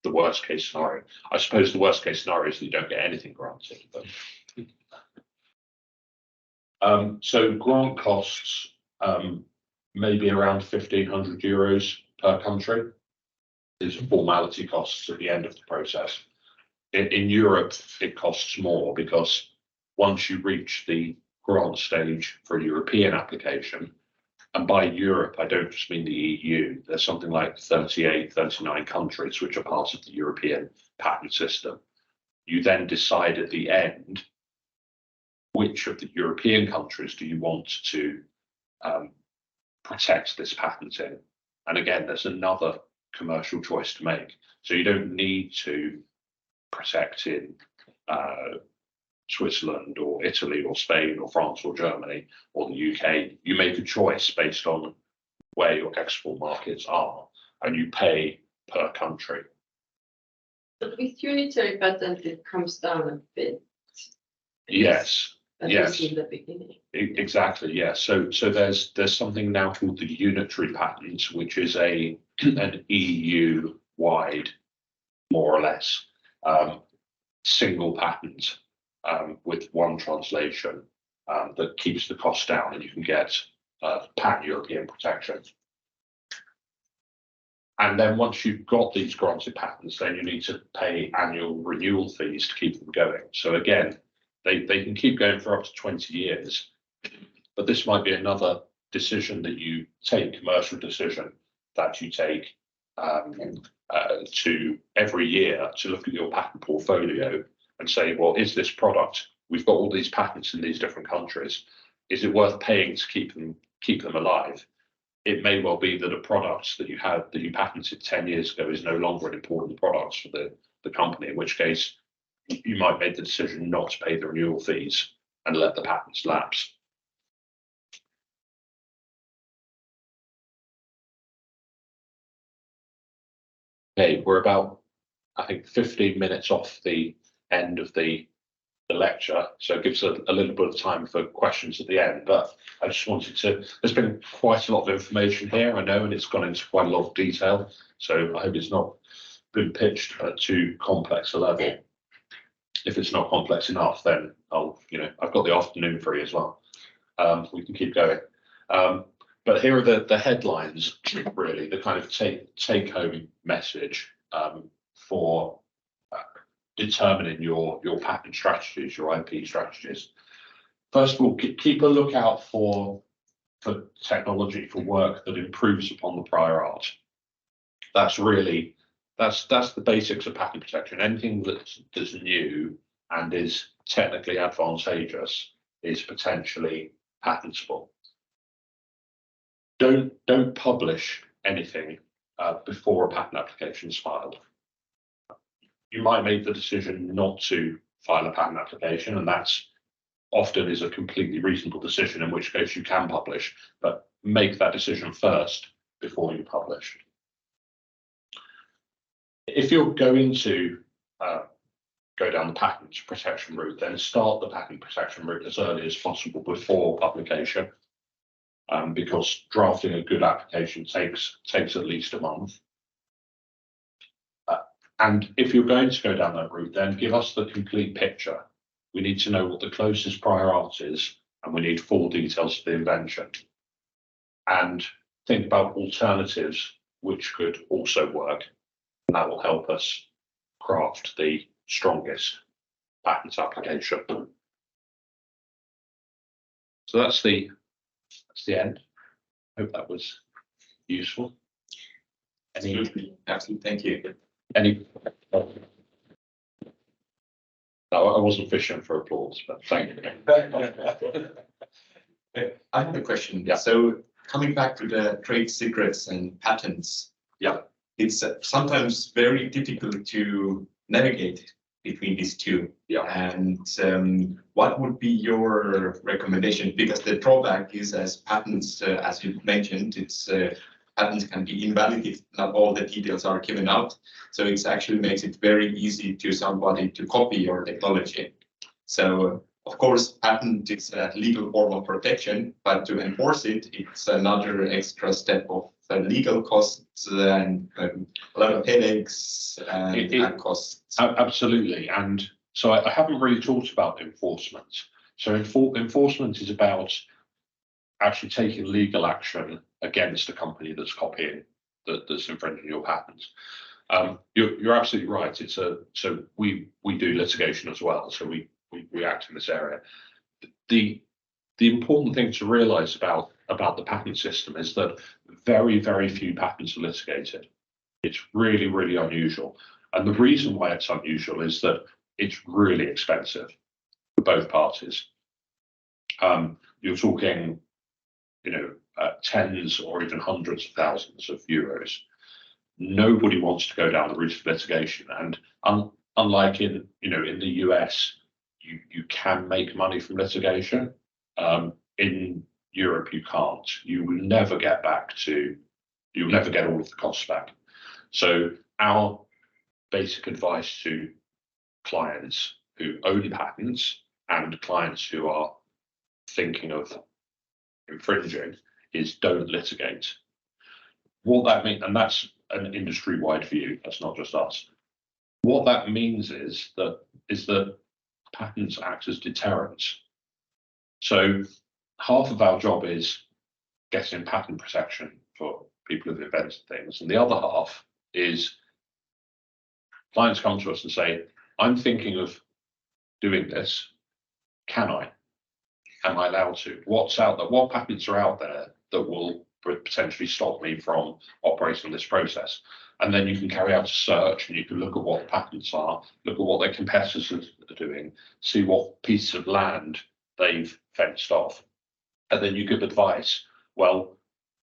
the worst case scenario. I suppose the worst case scenario is that you don't get anything granted. But so grant costs maybe around €1,500 per country. These are formality costs at the end of the process. In Europe, it costs more because once you reach the grant stage for a European application, and by Europe, I don't just mean the EU, there's something like 38, 39 countries which are part of the European patent system. You then decide at the end, which of the European countries do you want to protect this patent in? And again, there's another commercial choice to make. So you don't need to protect in Switzerland or Italy or Spain or France or Germany or the UK. You make a choice based on where your export markets are, and you pay per country. But with unitary patent, it comes down a bit. Yes, At yes. least in the beginning. Exactly, yeah. So there's something now called the unitary patent, which is an EU wide, more or less, single patent with one translation that keeps the cost down, and you can get pan-European protection. And then once you've got these granted patents, then you need to pay annual renewal fees to keep them going. So again, they can keep going for up to 20 years, but this might be another decision that you take, commercial decision that you take to every year to look at your patent portfolio and say, well, is this product, we've got all these patents in these different countries, is it worth paying to keep them alive? It may well be that a product that you patented 10 years ago is no longer an important product for the company, in which case you might make the decision not to pay the renewal fees and let the patents lapse. Okay, we're about, I think, 15 minutes off the end of the lecture, so it gives a little bit of time for questions at the end, but I just wanted to, there's been quite a lot of information here, I know, and it's gone into quite a lot of detail, so I hope it's not been pitched at too complex a level. If it's not complex enough, then I've got the afternoon free as well. We can keep going. But here are the headlines, really, the kind of take home message for determining your patent strategies, your IP strategies. First of all, keep a lookout for technology, for work that improves upon the prior art. That's the basics of patent protection. Anything that's new and is technically advantageous is potentially patentable. Don't publish anything before a patent application is filed. You might make the decision not to file a patent application, and that's often is a completely reasonable decision, in which case you can publish, but make that decision first before you publish. If you're going to go down the patent protection route, then start the patent protection route as early as possible before publication, because drafting a good application takes at least a month. And if you're going to go down that route, then give us the complete picture. We need to know what the closest prior art is, and we need full details of the invention. And think about alternatives which could also work, and that will help us craft the strongest patent application. So that's the end. Hope that was useful. Absolutely, thank you. Any? No, I wasn't fishing for applause, but thank you. I have a question. Yeah. So coming back to the trade secrets and patents. Yeah. It's sometimes very difficult to navigate between these two. Yeah. And what would be your recommendation? Because the drawback is, as patents, as you mentioned, it's patents can be invalid if not all the details are given out. So it actually makes it very easy to somebody to copy your technology. So of course, patent is a legal form of protection, but to enforce it, it's another extra step of legal costs and a lot of headaches and costs. Absolutely. And so I haven't really talked about enforcement. So enforcement is about actually taking legal action against a company that's copying, that's infringing your patent. You're absolutely right. So we do litigation as well. So we act in this area. The important thing to realise about the patent system is that very, very few patents are litigated. It's really, really unusual. And the reason why it's unusual is that it's really expensive for both parties. You're talking, tens or even hundreds of thousands of euros. Nobody wants to go down the route of litigation. And unlike in the US, you can make money from litigation. In Europe, you can't. You will never get all of the costs back. So our basic advice to clients who own patents and clients who are thinking of infringing is don't litigate. What that means, and that's an industry-wide view, that's not just us. What that means is that patents act as deterrents. So half of our job is getting patent protection for people who've invented things, and the other half is clients come to us and say, I'm thinking of doing this. Can I? Am I allowed to? What's out there? What patents are out there that will potentially stop me from operating this process? And then you can carry out a search and you can look at what the patents are, look at what their competitors are doing, see what piece of land they've fenced off. And then you give advice. Well,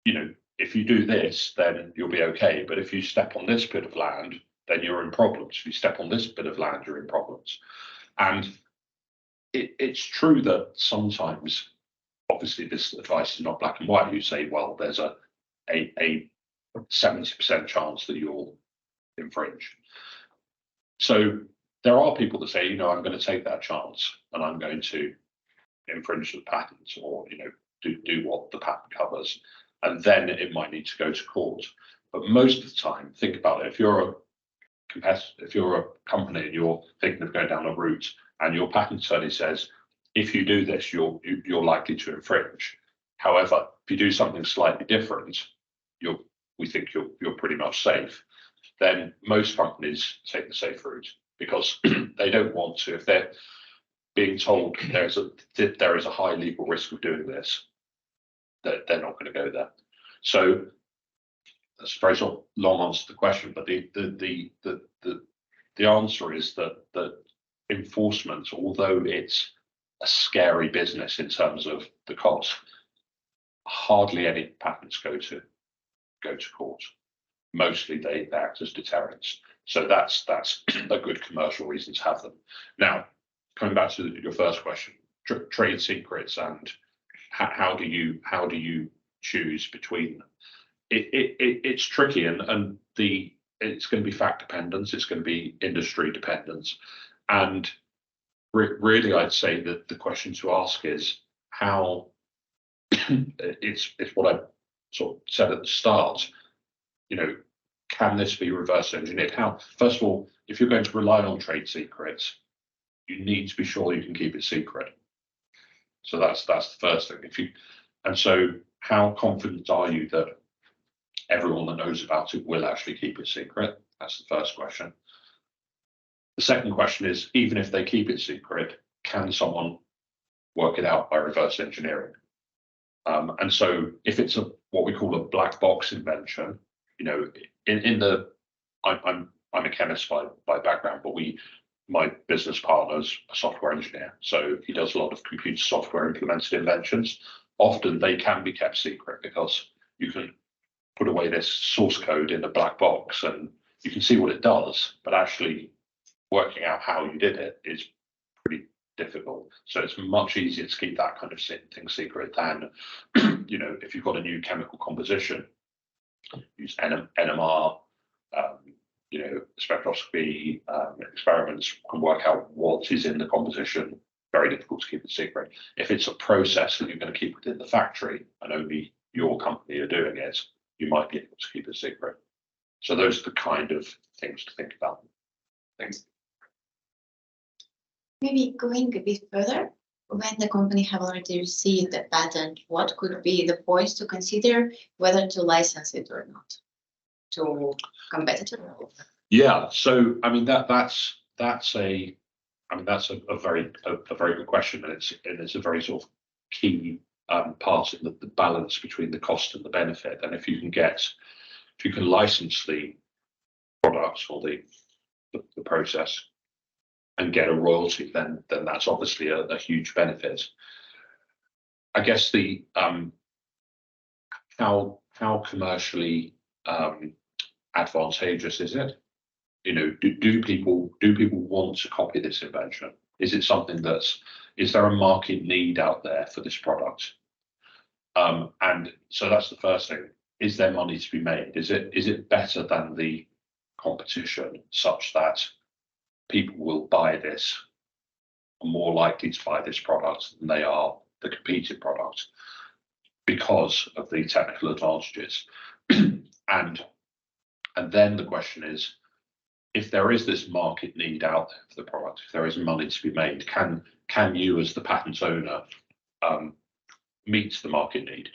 you know, if you do this, then you'll be okay. But if you step on this bit of land, then you're in problems. If you step on this bit of land, you're in problems. And it's true that sometimes, obviously, this advice is not black and white. You say, well, there's a 70% chance that you'll infringe. So there are people that say, you know, I'm going to take that chance and I'm going to infringe the patent, or, you know, do what the patent covers. And then it might need to go to court. But most of the time, think about it. If you're a competitor, if you're a company and you're thinking of going down a route, and your patent attorney says, if you do this, you're likely to infringe. However, if you do something slightly different, we think you're pretty much safe. Then most companies take the safe route because they don't want to. If they're being told there is a high legal risk of doing this, that they're not going to go there. So that's a very sort of long answer to the question, but the answer is that enforcement, although it's a scary business in terms of the cost, hardly any patents go to court. Mostly they act as deterrents. So that's a good commercial reason to have them. Now, coming back to your first question, trade secrets and how do you choose between them? It's tricky, and it's going to be fact dependent. It's going to be industry dependent. And really, I'd say that the question to ask is how, it's what I sort of said at the start, you know, can this be reverse engineered? How, first of all, if you're going to rely on trade secrets, you need to be sure you can keep it secret. So that's the first thing. And so how confident are you that everyone that knows about it will actually keep it secret? That's the first question. The second question is, even if they keep it secret, can someone work it out by reverse engineering? And so if it's what we call a black box invention, you know, I'm a chemist by background, but my business partner's a software engineer. So he does a lot of computer software implemented inventions. Often they can be kept secret because you can put away this source code in a black box and you can see what it does, but actually working out how you did it is pretty difficult. So it's much easier to keep that kind of thing secret than, you know, if you've got a new chemical composition, use NMR, you know, spectroscopy experiments can work out what is in the composition. Very difficult to keep it secret. If it's a process that you're going to keep within the factory and only your company are doing it, you might be able to keep it secret. So those are the kind of things to think about. Thanks. Maybe going a bit further, when the company have already received the patent, what could be the points to consider whether to license it or not to competitor? Yeah, so I mean that's a very good question, and it's a very sort of key part in the balance between the cost and the benefit. And if you can license the product or the process and get a royalty, then that's obviously a huge benefit. I guess the how commercially advantageous is it? You know, do people want to copy this invention? Is it something is there a market need out there for this product? And so that's the first thing. Is there money to be made? Is it better than the competition such that people will buy this, are more likely to buy this product than they are the competing product because of the technical advantages. And then the question is, if there is this market need out there for the product, if there is money to be made, can you as the patent owner meet the market need?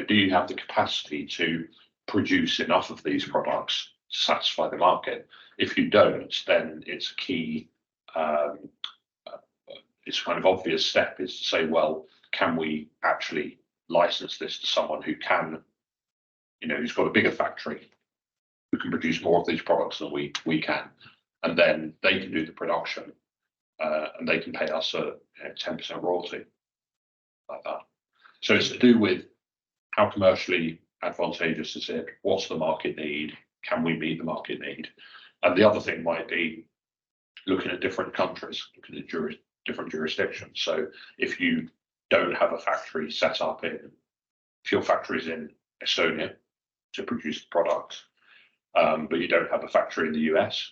Do you have the capacity to produce enough of these products to satisfy the market? If you don't, then it's a key, it's kind of obvious step is to say, well, can we actually license this to someone who can, who's got a bigger factory, who can produce more of these products than we can, and then they can do the production, and they can pay us a 10% royalty, like that. So it's to do with how commercially advantageous is it? What's the market need? Can we meet the market need? And the other thing might be looking at different countries, looking at different jurisdictions. So if you don't have a factory set up if your factory's in Estonia to produce the product, but you don't have a factory in the US,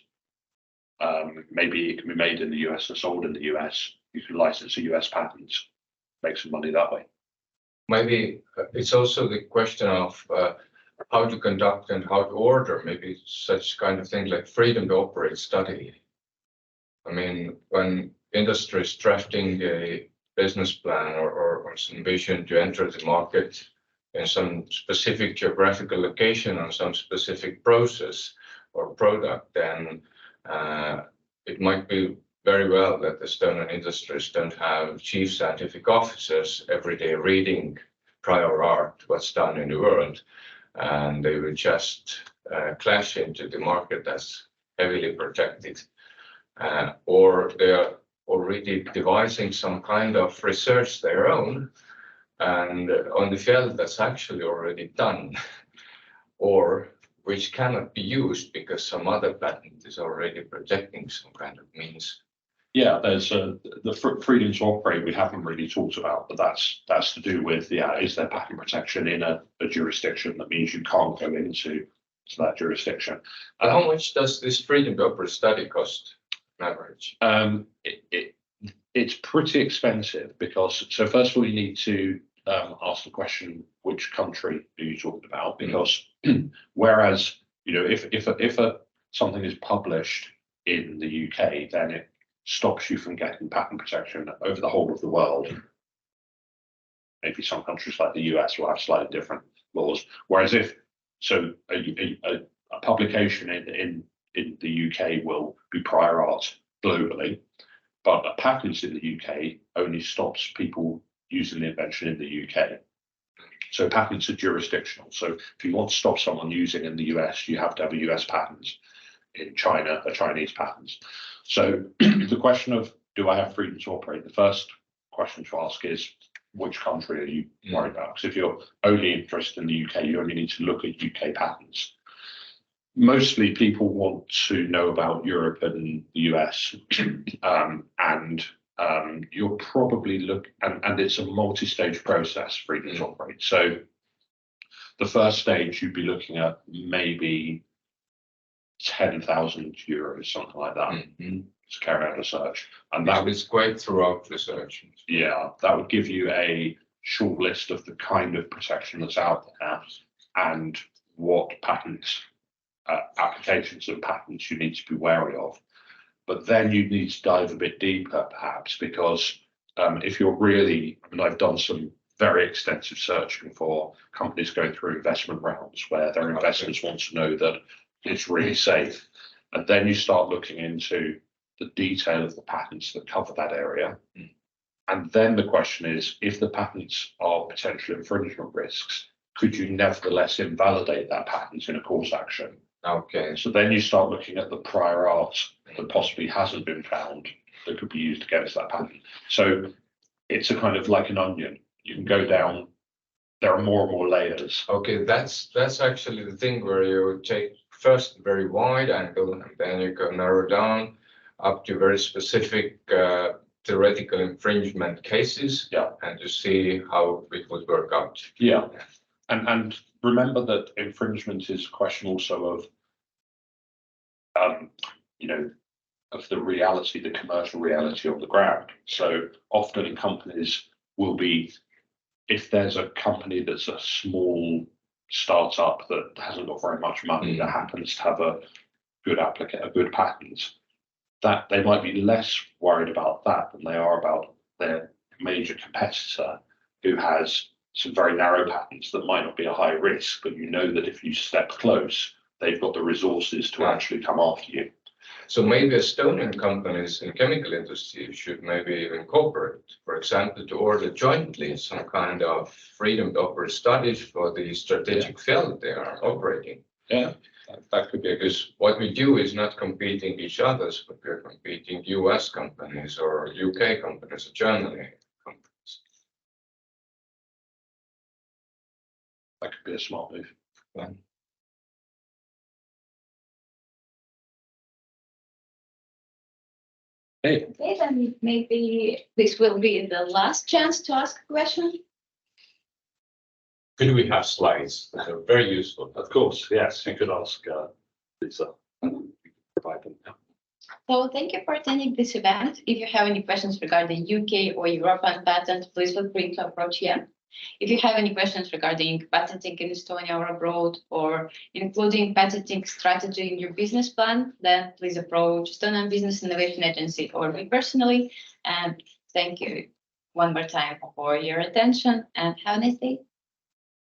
maybe it can be made in the US and sold in the US. You can license a US patent, make some money that way. Maybe it's also the question of how to conduct and how to order, maybe such kind of thing like freedom to operate study. I mean, when industry is drafting a business plan or some vision to enter the market in some specific geographical location on some specific process or product, then it might be very well that the Estonian industries don't have chief scientific officers every day reading prior art, what's done in the world, and they will just clash into the market that's heavily protected, or they are already devising some kind of research their own and on the field that's actually already done, or which cannot be used because some other patent is already protecting some kind of means. Yeah, there's the freedom to operate we haven't really talked about, but that's to do with, is there patent protection in a jurisdiction that means you can't go into that jurisdiction. And how much does this freedom to operate study cost on average? It's pretty expensive because, so first of all, you need to ask the question, which country are you talking about? Because whereas, if something is published in the UK, then it stops you from getting patent protection over the whole of the world. Maybe some countries like the US will have slightly different laws. Whereas a publication in the UK will be prior art globally, but a patent in the UK only stops people using the invention in the UK. So patents are jurisdictional. So if you want to stop someone using in the US, you have to have a US patent. In China, a Chinese patent. So the question of, do I have freedom to operate? The first question to ask is, which country are you worried about? Because if you're only interested in the UK, you only need to look at UK patents. Mostly people want to know about Europe and the US, and you're probably and it's a multi-stage process, freedom to operate. So the first stage you'd be looking at maybe 10,000 euros, something like that, to carry out a search. And that is quite throughout research. Yeah, that would give you a short list of the kind of protection that's out there and what patents, applications and patents you need to be wary of. But then you need to dive a bit deeper, perhaps, because if you're really, I've done some very extensive searching for companies going through investment rounds where their investors want to know that it's really safe. And then you start looking into the detail of the patents that cover that area. And then the question is, if the patents are potential infringement risks, could you nevertheless invalidate that patent in a court action? Okay. So then you start looking at the prior art that possibly hasn't been found that could be used against that patent. So it's a kind of like an onion. You can go down, there are more and more layers. Okay, that's actually the thing where you take first very wide angle and then you can narrow down up to very specific theoretical infringement cases. Yeah. And to see how it would work out. Yeah. And remember that infringement is a question also of you know, of the reality, the commercial reality on the ground. So often companies will be, if there's a company that's a small startup that hasn't got very much money, that happens to have a good applicant, a good patent, that they might be less worried about that than they are about their major competitor who has some very narrow patents that might not be a high risk, but you know that if you step close, they've got the resources to actually come after you. So maybe Estonian companies in chemical industry should maybe even cooperate, for example, to order jointly some kind of freedom to operate studies for the strategic field they are operating. Yeah, That could be, because what we do is not competing each other's, but we're competing US companies or UK companies or Germany companies. that could be a smart move. Yeah. Hey, Okay, then maybe this will be the last chance to ask a question. Could we have slides that are very useful? Of course, yes, you could ask Lisa. Provide them. So thank you for attending this event. If you have any questions regarding UK or European patent, please feel free to approach here. If you have any questions regarding patenting in Estonia or abroad, or including patenting strategy in your business plan, then please approach Estonian Business Innovation Agency or me personally. And thank you one more time for your attention, and have a nice day.